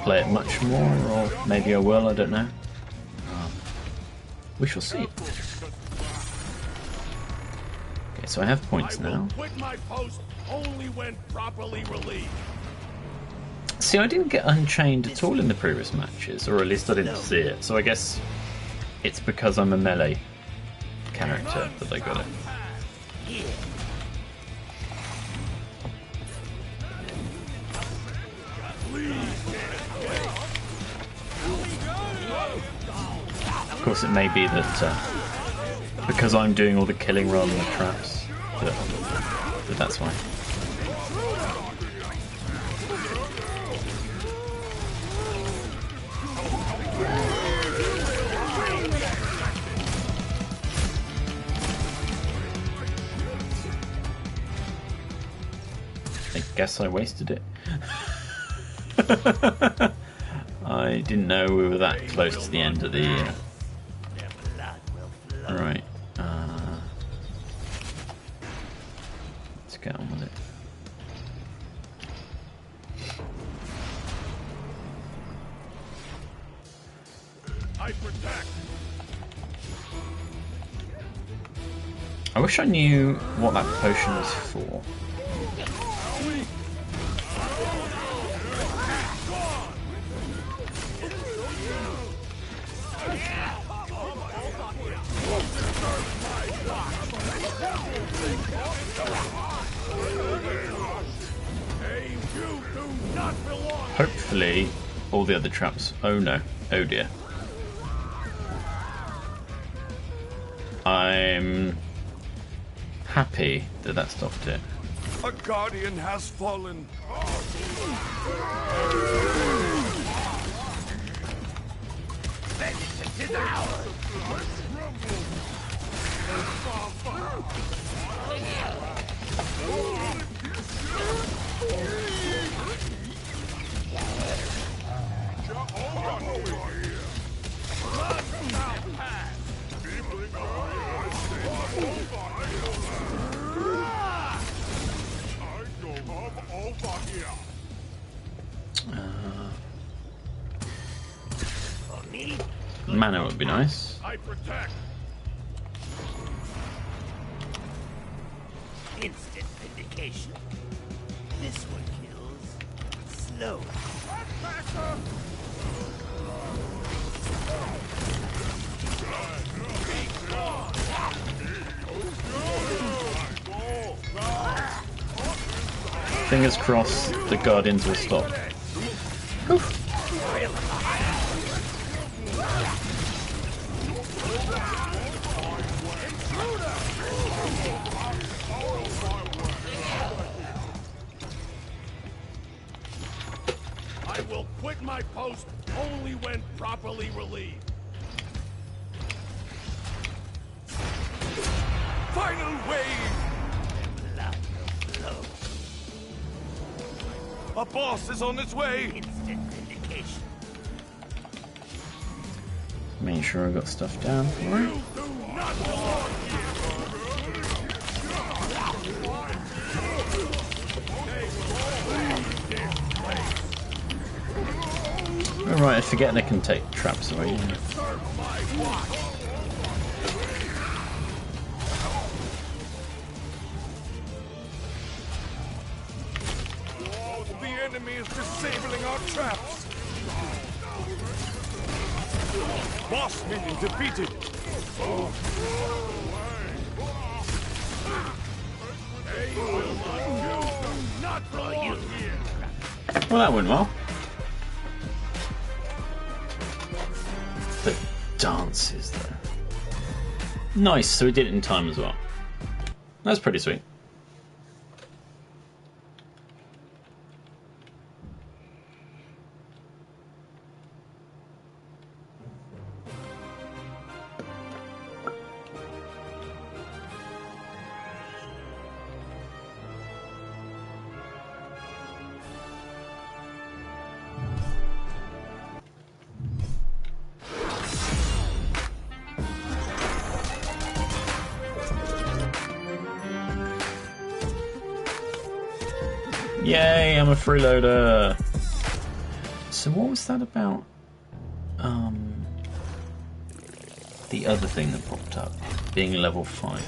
play it much more, or maybe I will, I don't know. We shall see. Okay, so I have points now. Quit my post only when properly relieved. See, I didn't get Unchained at all in the previous matches, or at least I didn't see it. So I guess it's because I'm a melee character that I got it. Of course, it may be that because I'm doing all the killing rather than the traps, that that's why. I guess I wasted it. I didn't know we were that close to the end of the... Right. Let's get on with it. I protect. I wish I knew what that potion was for. Hopefully, all the other traps. Oh no. Oh dear. I'm happy that that stopped it. A guardian has fallen. Vengeance is ours. Mana would be nice. I protect. Instant vindication. This one kills slow. Fingers crossed the Guardians will stop. Whew. will quit my post only when properly relieved. Final wave! Blood will flow. A boss is on its way! Instant vindication. Make sure I got stuff down for it. Do not belong here! Alright, I forget they can take traps away. Yeah. The enemy is disabling our traps! Boss minion defeated! They will not belong here! Well, that went well. The dances, though. Nice, so we did it in time as well. That's pretty sweet. Yay, I'm a freeloader! So what was that about? The other thing that popped up, being level 5.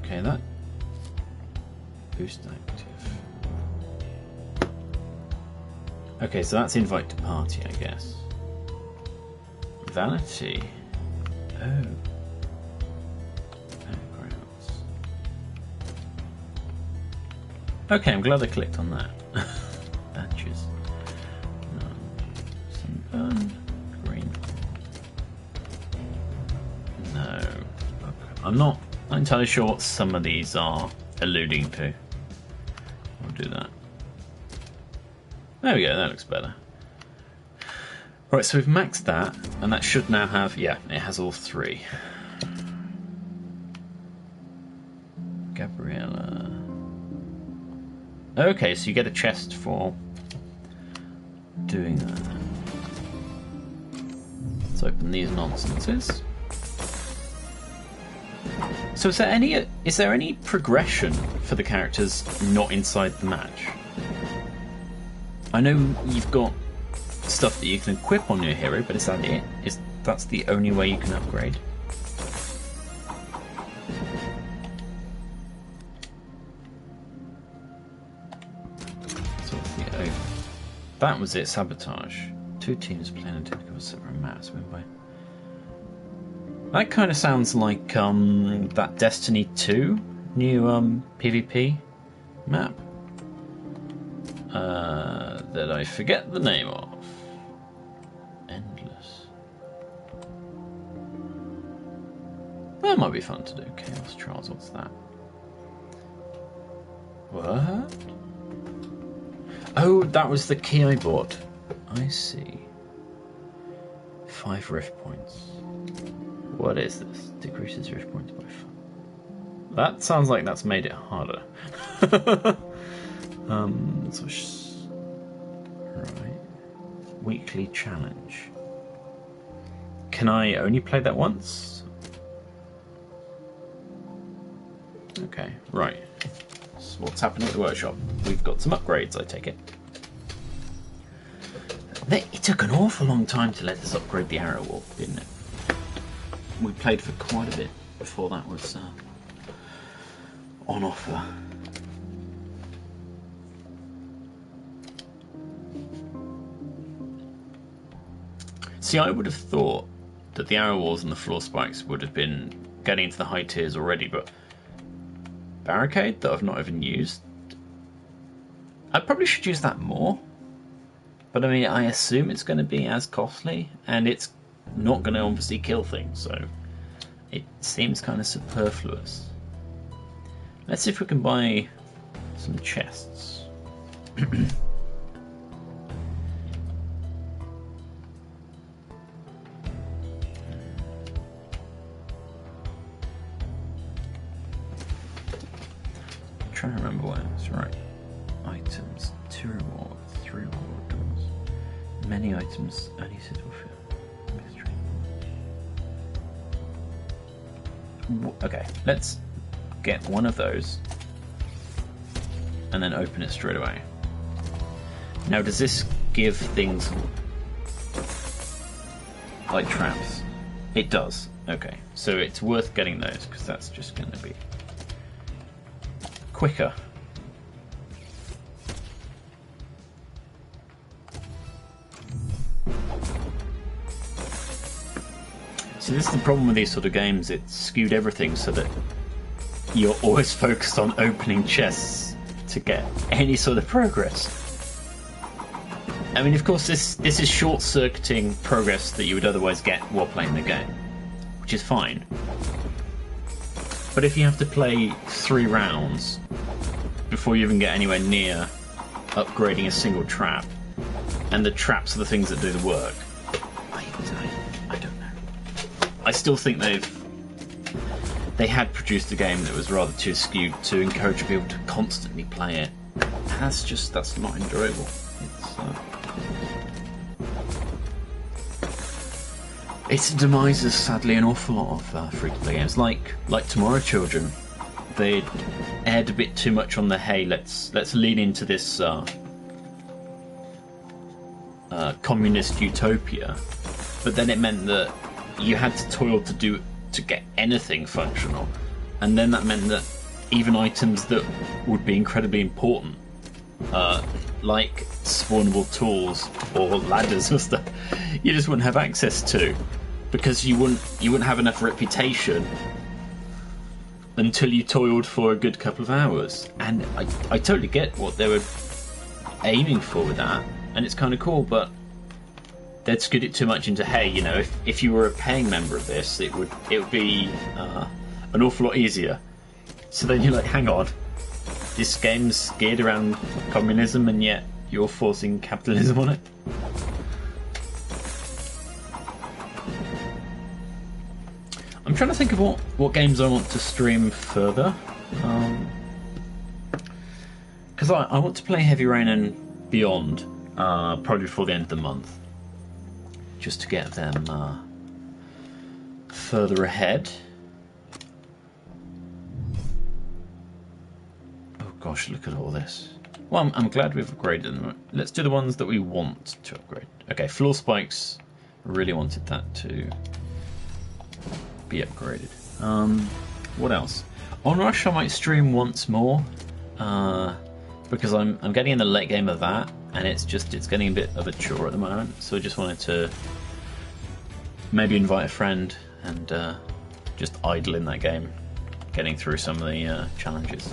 Okay, that boost active. Okay, so that's invite to party, I guess. Vanity. Oh. Backgrounds. Okay, I'm glad I clicked on that. Badges. Sunburn. Green. No. Okay. I'm not entirely sure what some of these are alluding to. I'll do that. There we go, that looks better. Right, so we've maxed that, and that should now have, yeah, it has all 3. Gabriella. Okay, so you get a chest for doing that. Let's open these nonsenses. So is there any progression for the characters not inside the match? I know you've got stuff that you can equip on your hero, but is that it? That's the only way you can upgrade? So what's the that was it, sabotage. 2 teams playing on typical separate maps. That kind of sounds like that Destiny 2 new PvP map. That I forget the name of. Endless. That might be fun to do. Chaos Trials, what's that? What? Oh, that was the key I bought. I see. 5 rift points. What is this? Decreases rift points by 5. That sounds like that's made it harder. Right. Weekly challenge. Can I only play that once? Okay, right. So what's happening at the workshop? We've got some upgrades, I take it. It took an awful long time to let us upgrade the arrow wolf, didn't it? We played for quite a bit before that was on offer. See, I would have thought that the arrow walls and the floor spikes would have been getting into the high tiers already, but barricade that I've not even used. I probably should use that more. But I mean, I assume it's going to be as costly, and it's not going to obviously kill things, so it seems kind of superfluous. Let's see if we can buy some chests. Trying to remember where it's right. Items, 2 reward, 3 reward doors. Many items, only suitable for mystery. Okay, let's get one of those and then open it straight away. Now, does this give things like traps? It does. Okay, so it's worth getting those because that's just going to be quicker. So this is the problem with these sort of games, it's skewed everything so that you're always focused on opening chests to get any sort of progress. I mean, of course, this is short-circuiting progress that you would otherwise get while playing the game, which is fine. But if you have to play 3 rounds before you even get anywhere near upgrading a single trap, and the traps are the things that do the work, I don't know. I still think they had produced a game that was rather too skewed to encourage people to constantly play it. That's not enjoyable. It demises, sadly, an awful lot of free-to-play games, like Tomorrow Children. They aired a bit too much on the hey, let's lean into this communist utopia, but then it meant that you had to toil to get anything functional, and then that meant that even items that would be incredibly important, like spawnable tools or ladders or stuff, you just wouldn't have access to, because you wouldn't have enough reputation until you toiled for a good couple of hours. And I totally get what they were aiming for with that, and it's kind of cool, but they'd skewed it too much into, hey, you know, if you were a paying member of this, it would be an awful lot easier. So then you're like, hang on, this game's geared around communism, and yet you're forcing capitalism on it. I'm trying to think of what games I want to stream further, because I want to play Heavy Rain and Beyond probably before the end of the month, just to get them further ahead. Oh gosh, look at all this. Well, I'm glad we've upgraded them. Let's do the ones that we want to upgrade. Okay, floor spikes. Really wanted that to be upgraded. What else? Onrush I might stream once more, because I'm getting in the late game of that, and it's getting a bit of a chore at the moment. So I just wanted to maybe invite a friend and just idle in that game, getting through some of the challenges.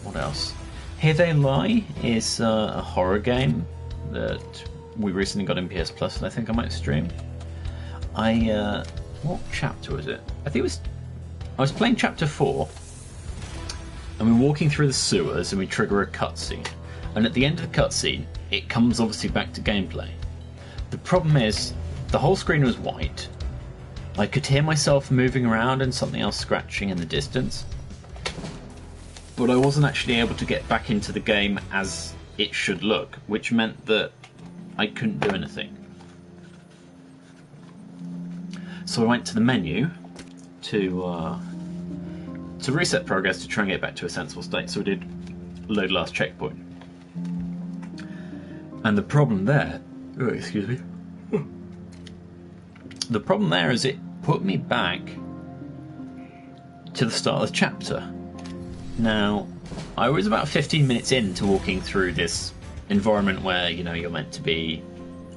What else? Here They Lie is a horror game that we recently got in PS Plus, and I think I might stream. What chapter was it? I was playing chapter 4, and we're walking through the sewers, and we trigger a cutscene. And at the end of the cutscene, it comes obviously back to gameplay. The problem is, the whole screen was white. I could hear myself moving around and something else scratching in the distance, but I wasn't actually able to get back into the game as it should look, which meant that I couldn't do anything. So I went to the menu to reset progress to try and get back to a sensible state. So we did load last checkpoint. And the problem there... Oh, excuse me. The problem there is it put me back to the start of the chapter. Now, I was about 15 minutes into walking through this environment where, you know, you're meant to be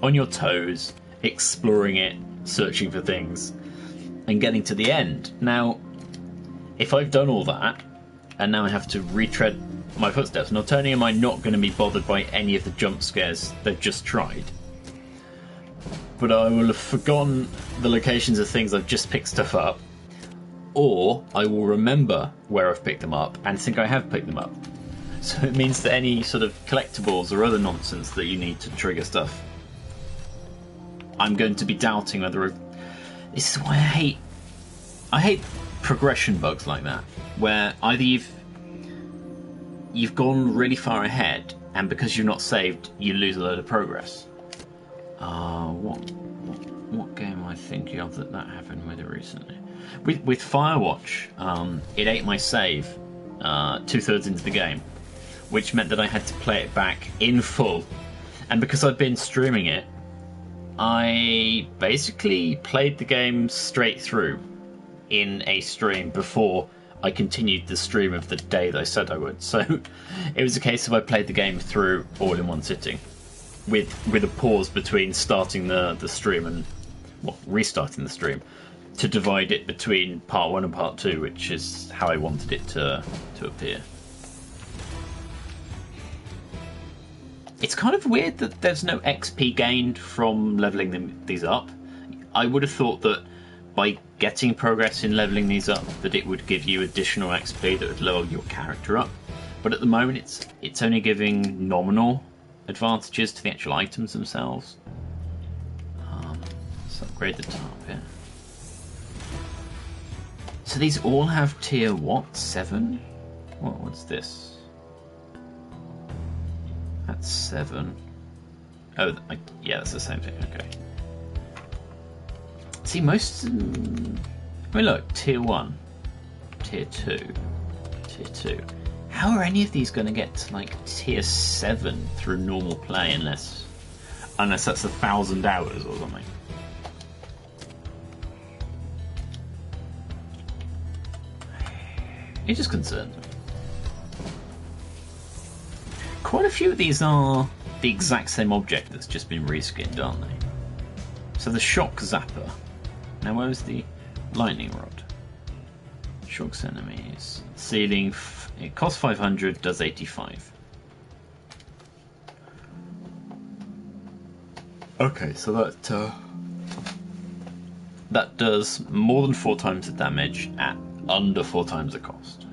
on your toes, exploring it, searching for things, and getting to the end. Now, if I've done all that, and now I have to retread my footsteps. Not only am I not going to be bothered by any of the jump scares they've just tried, but I will have forgotten the locations of things I've just picked stuff up, or I will remember where I've picked them up and think I have picked them up. So it means that any sort of collectibles or other nonsense that you need to trigger stuff, I'm going to be doubting whether... This is why I hate progression bugs like that, where either you've gone really far ahead, and because you're not saved, you lose a load of progress. What game am I thinking of that happened with it recently? With Firewatch, it ate my save 2/3 into the game, which meant that I had to play it back in full. And because I'd been streaming it, I basically played the game straight through in a stream before I continued the stream of the day that I said I would. So it was a case of I played the game through all in one sitting, with a pause between starting the stream and restarting the stream, to divide it between part 1 and part 2, which is how I wanted it to appear. It's kind of weird that there's no XP gained from leveling these up. I would have thought that by getting progress in leveling these up, that it would give you additional XP that would level your character up. But at the moment, it's only giving nominal advantages to the actual items themselves. Let's upgrade the top here. So these all have tier what? 7? What's this? That's 7. Oh, yeah, that's the same thing. Okay. See, most... I mean, look, tier 1, tier 2, tier 2. How are any of these going to get to, like, tier 7 through normal play unless that's 1,000 hours or something? It just concerns me. Quite a few of these are the exact same object that's just been reskinned, aren't they? So the shock zapper. Now where's the lightning rod? Shocks enemies. Ceiling. It costs 500, does 85. Okay, so that does more than 4 times the damage at under 4 times the cost,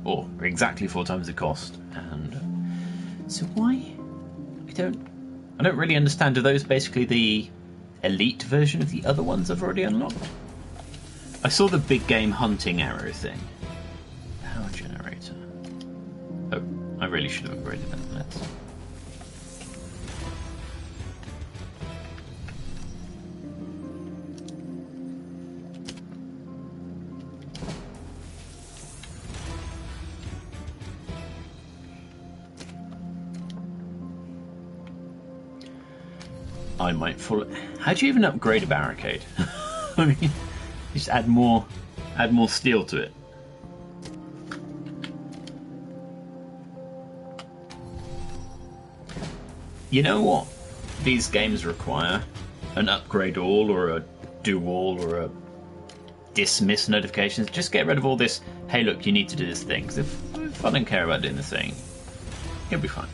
or exactly 4 times the cost. And so why? I don't really understand. Are those basically the elite version of the other ones I've already unlocked? I saw the big game hunting arrow thing. Power generator. Oh, I really should have upgraded that. Let's. I might fall. How do you even upgrade a barricade? I mean, just add more steel to it. You know what these games require? An upgrade all, or a do all, or a dismiss notifications. Just get rid of all this, hey look, you need to do this thing. Because if I don't care about doing the thing, you'll be fine.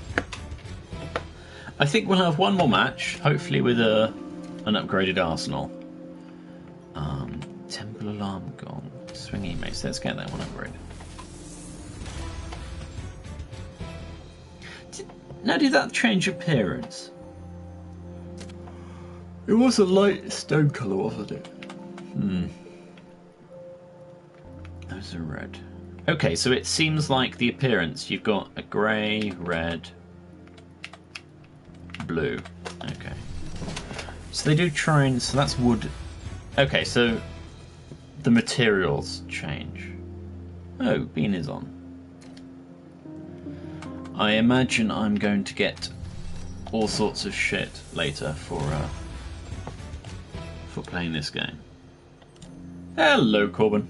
I think we'll have one more match, hopefully with an upgraded arsenal. Temple alarm gone. Swinging mace. Let's get that one upgraded. Did that change appearance? It was a light stone colour, wasn't it? Those are red. Okay, so it seems like the appearance, you've got a grey, red, blue. Okay. So they do try and... So that's wood. Okay, so the materials change. Oh, bean is on. I imagine I'm going to get all sorts of shit later for playing this game. Hello, Corbin.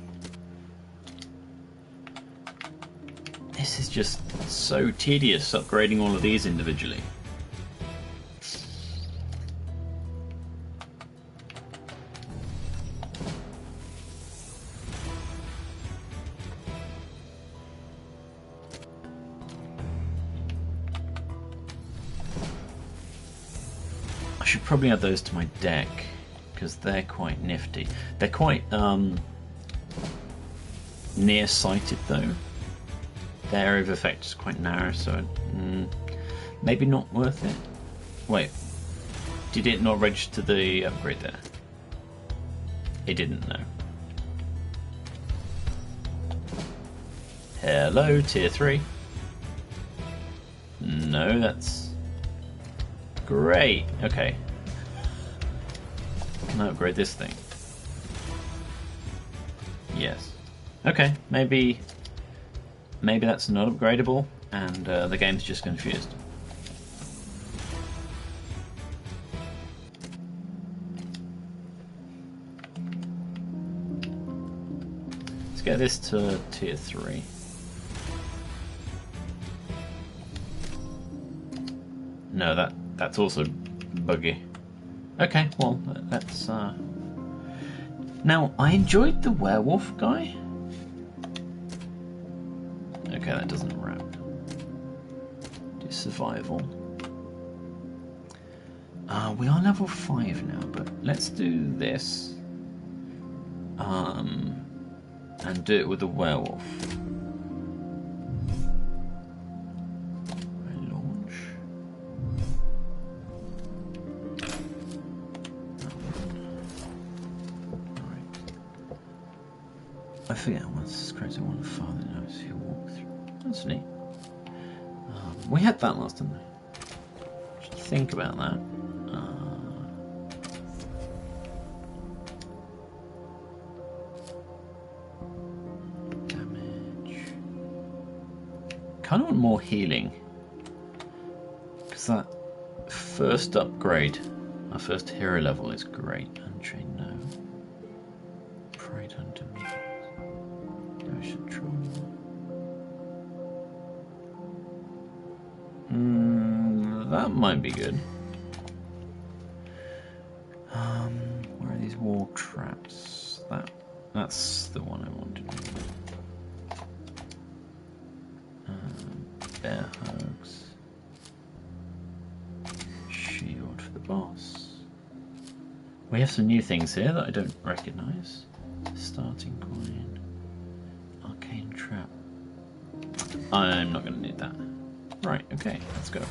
This is just so tedious, upgrading all of these individually. should probably add those to my deck because they're quite nifty. They're quite nearsighted though. Their area of effect is quite narrow, so maybe not worth it. Wait, did it not register the upgrade there? It didn't, know. Hello, tier 3. No, that's great. Okay. Can I upgrade this thing? Yes. Okay, maybe that's not upgradable and the game's just confused. Let's get this to tier 3. No, that's also buggy. Okay, well, that's Now, I enjoyed the werewolf guy. Okay, that doesn't wrap. Do survival. We are level 5 now, but let's do this. And do it with the werewolf. I launch. Right. I forget once creates a one father knows he'll walk through. That's neat. We had that last time. Should think about that. Kind of want more healing because that first upgrade, our first hero level, is great. Unchained, no. Pride Hunter, Ocean Trauma. That might be good. Where are these wall traps? That's the one I wanted. Bear hugs. Shield for the boss. We have some new things here that I don't recognise. Starting coin. Arcane trap. I'm not going to need that. Right, okay, let's go.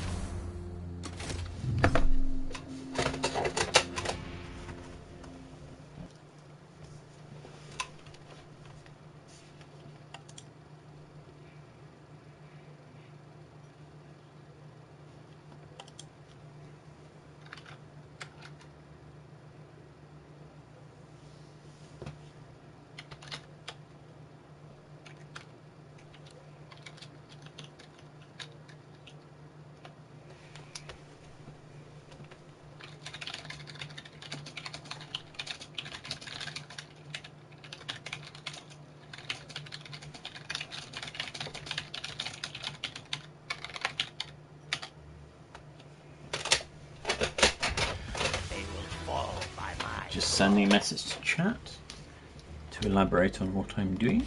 Just sending a message to chat to elaborate on what I'm doing.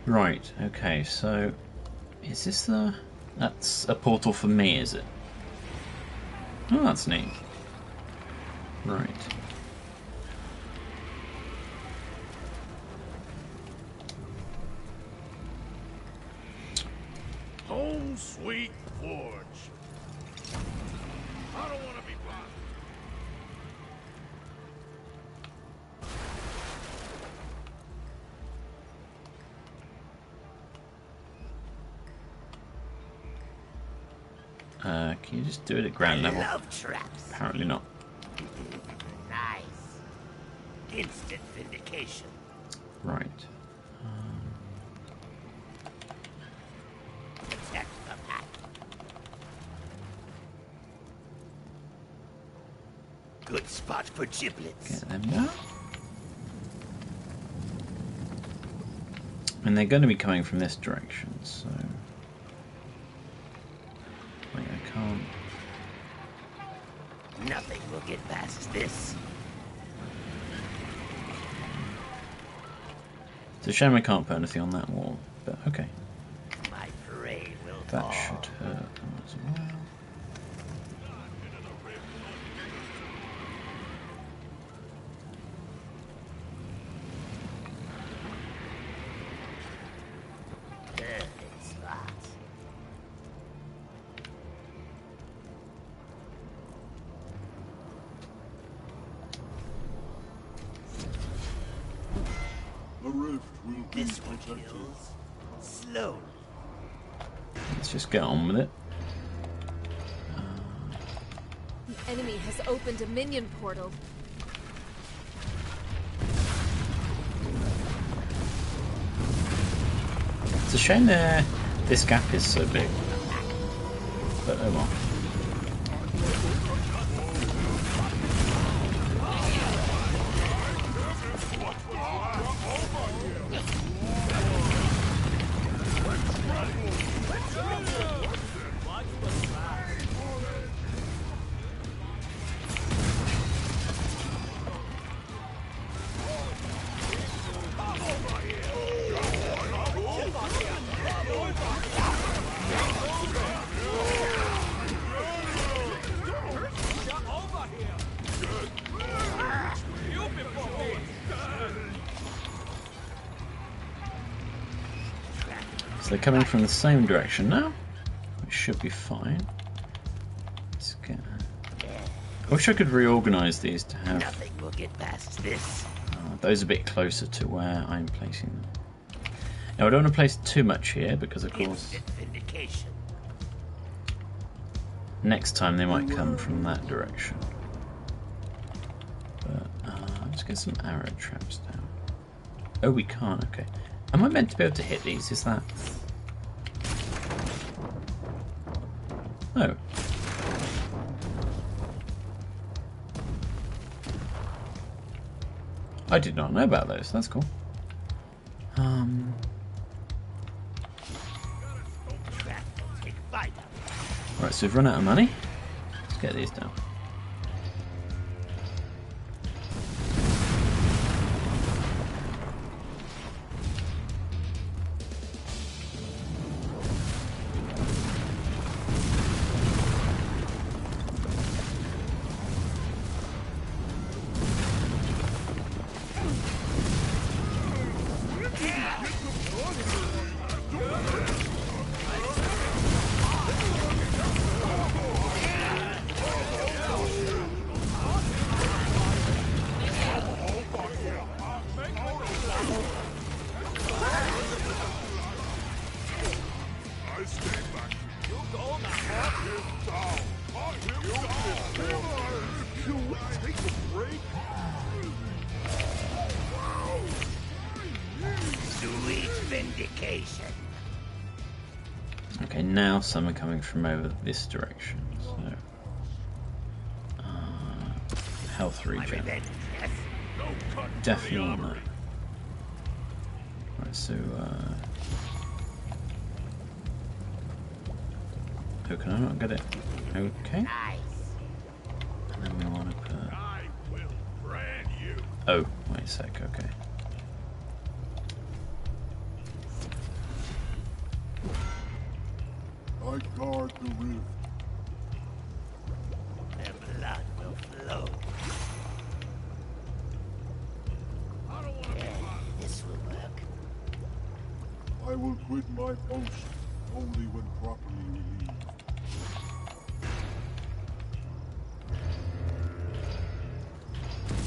Right, okay, so is this the... That's a portal for me, is it? Oh, that's neat. Right. Home sweet forge. I don't want to be bothered. Can you just do it at ground level? Love traps. Apparently not. Nice. Instant vindication. Right. Protect the pack. Good spot for giblets. Get them now. And they're going to be coming from this direction, so... Wait, I can't... Nothing will get past this. It's a shame I can't put anything on that wall, but okay. My parade will That fall. should hurt. as well. Perfect spot. The rift will be This one protected. kills slowly. Let's just get on with it. The enemy has opened a minion portal. It's a shame this gap is so big. But oh well. So they're coming from the same direction now. It should be fine. Let's get... I wish I could reorganise these to have Nothing will get past this. those a bit closer to where I'm placing them. Now I don't want to place too much here because of course Instant vindication. next time they might come from that direction. But let's get some arrow traps down. Oh, we can't, okay. Am I meant to be able to hit these? Is that... Oh. I did not know about those, that's cool. Trap will take bite out. Right, so we've run out of money. Let's get these down. Sweet vindication. Okay, now some are coming from over this direction, so... health My regen. revenge, yes? Definitely not. Right, so, oh, can I not get it? Okay. Nice. And then we want to put... I will brand you. Oh, wait a sec, okay. I guard the rift. Their blood will flow. Yeah, this will work. I will quit my post only when properly relieved.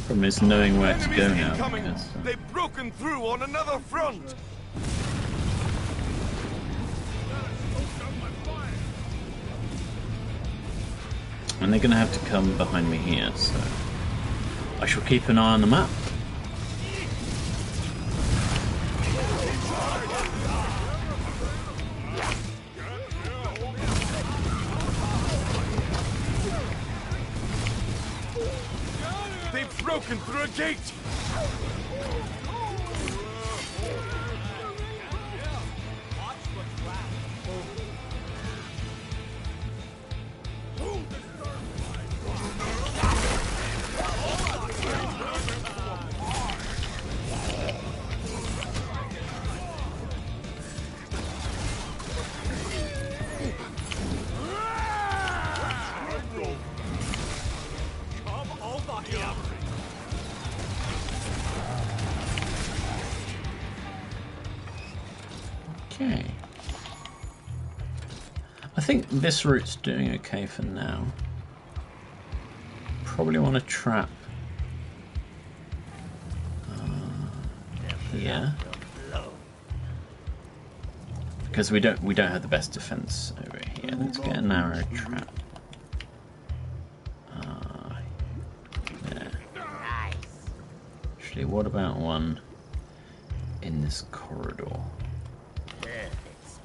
Problem is knowing where to go now. Incoming! Because, They've broken through on another front! and they're going to have to come behind me here, so... I shall keep an eye on the map. They've broken through a gate! I think this route's doing okay for now. Probably want to trap here because we don't have the best defense over here. Let's get a narrow trap. There. Actually, what about one in this corridor?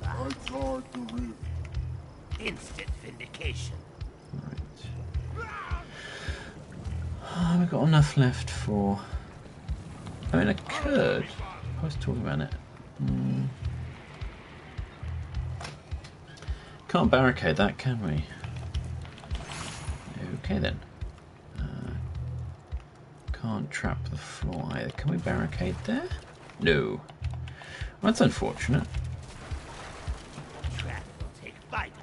I guard the rift. Instant vindication. Right. We've got enough left for. I mean, I could. I was talking about it. Can't barricade that, can we? Okay then. Can't trap the floor either. Can we barricade there? No. That's unfortunate. Trap will take bite.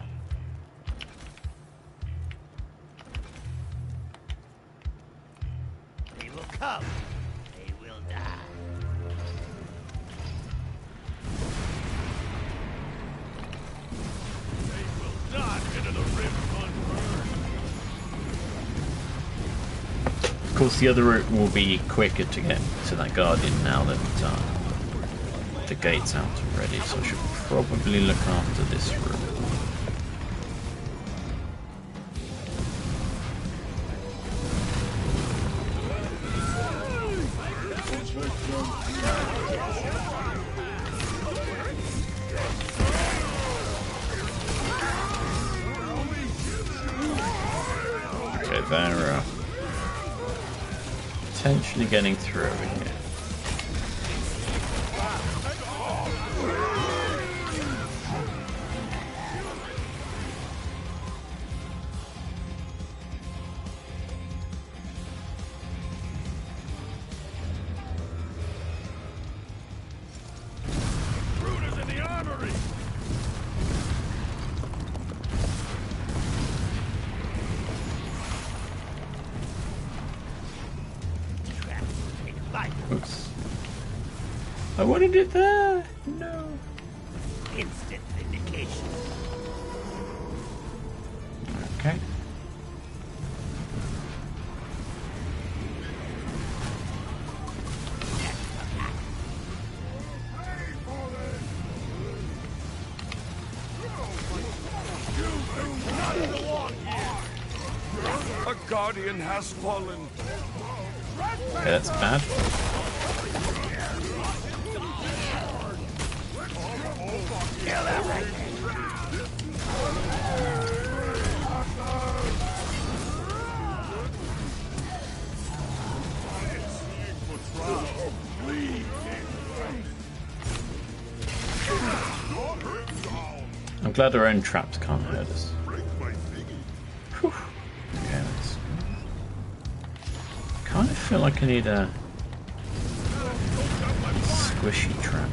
They will come. They will die. They will not into the rift unburned. Of course, the other route will be quicker to get to that Guardian now that the gate's out already, so I should probably look after this route. Okay, they're potentially getting through over here. Intruders in the armory. Trap will take bite. Oops. I wanted it there! No. Instant vindication. Okay. A guardian has fallen. Okay, that's bad. I'm glad our own traps can't hurt us. Whew. Okay, that's... kind of feel like I need a squishy trap.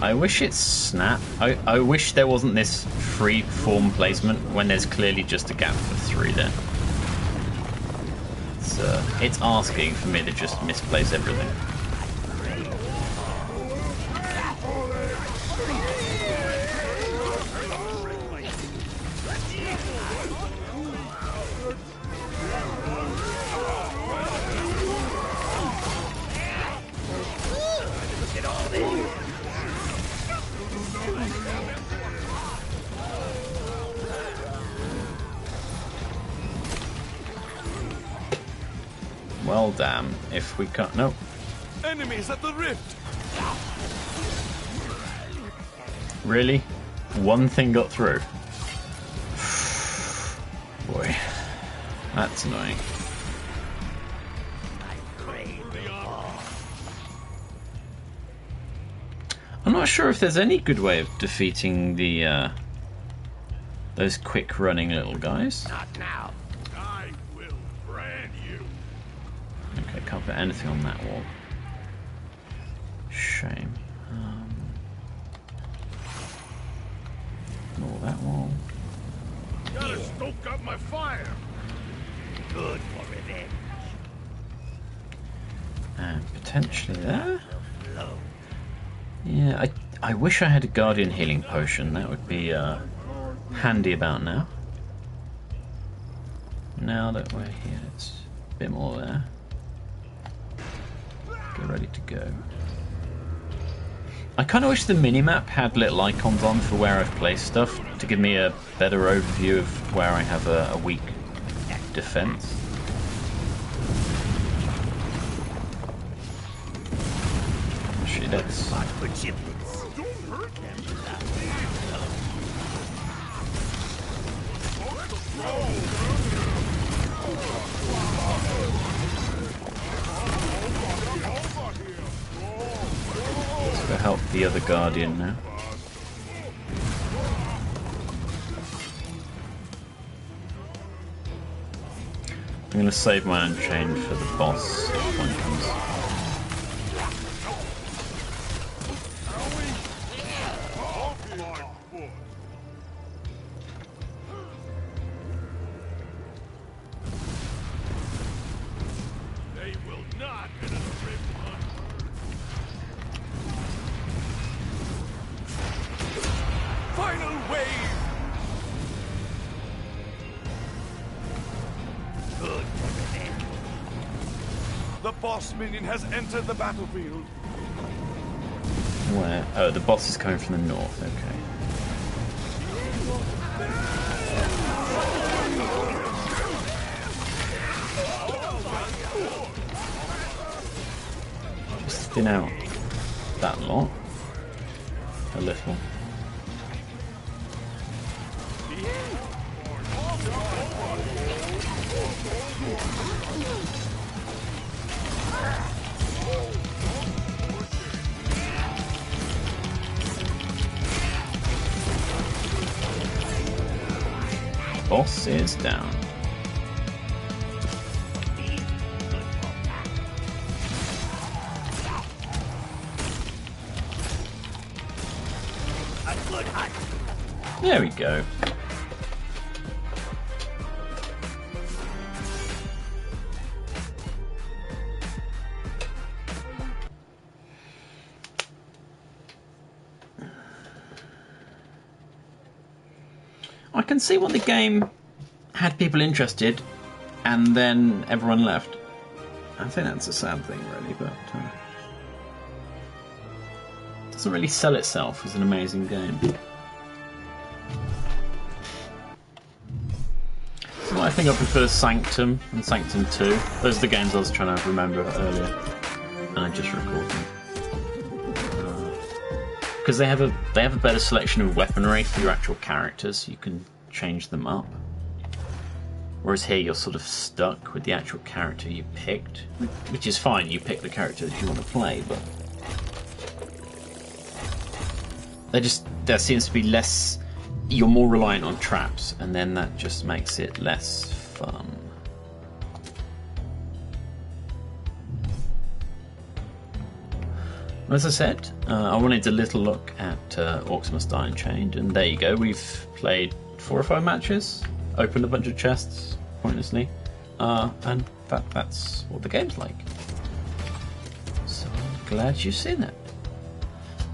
I wish it's snap. I wish there wasn't this free form placement when there's clearly just a gap for 3 there. It's asking for me to just misplace everything. Well, damn, if we can't... No. Enemies at the rift. Really? One thing got through? Boy. That's annoying. I'm not sure if there's any good way of defeating the, those quick running little guys. Not now. I will brand you. Okay, can't put anything on that wall. Shame. Ignore that wall. Gotta stoke up my fire. Good for revenge. And potentially there. Flow. Yeah, I wish I had a Guardian healing potion. That would be handy about now. Now that we're here, it's a bit more there. Get ready to go. I kind of wish the minimap had little icons on for where I've placed stuff to give me a better overview of where I have a weak defense. Shit, that's... to help the other Guardian now. I'm going to save my Unchained for the boss if one comes. They will not get a rip unheard. Final wave! Good for revenge. The boss minion has entered the battlefield. Where? Oh, the boss is coming from the north, okay. Just thin out that lot. A little. Boss is down. A good hunt. There we go. I can see what the game had people interested, and then everyone left. I think that's a sad thing, really, but it doesn't really sell itself as an amazing game. So I think I prefer Sanctum and Sanctum 2. Those are the games I was trying to remember earlier, and I just recalled them. Because they have a better selection of weaponry for your actual characters. You can change them up. Whereas here you're sort of stuck with the actual character you picked, which is fine. You pick the character that you want to play, but there seems to be less. You're more reliant on traps, and then that just makes it less fun. As I said, I wanted a little look at Orcs Must Die Unchained, and there you go. We've played 4 or 5 matches, opened a bunch of chests pointlessly, and that's what the game's like. So I'm glad you've seen it.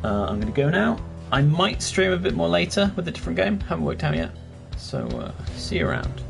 I'm going to go now. I might stream a bit more later with a different game. Haven't worked out yet. So see you around.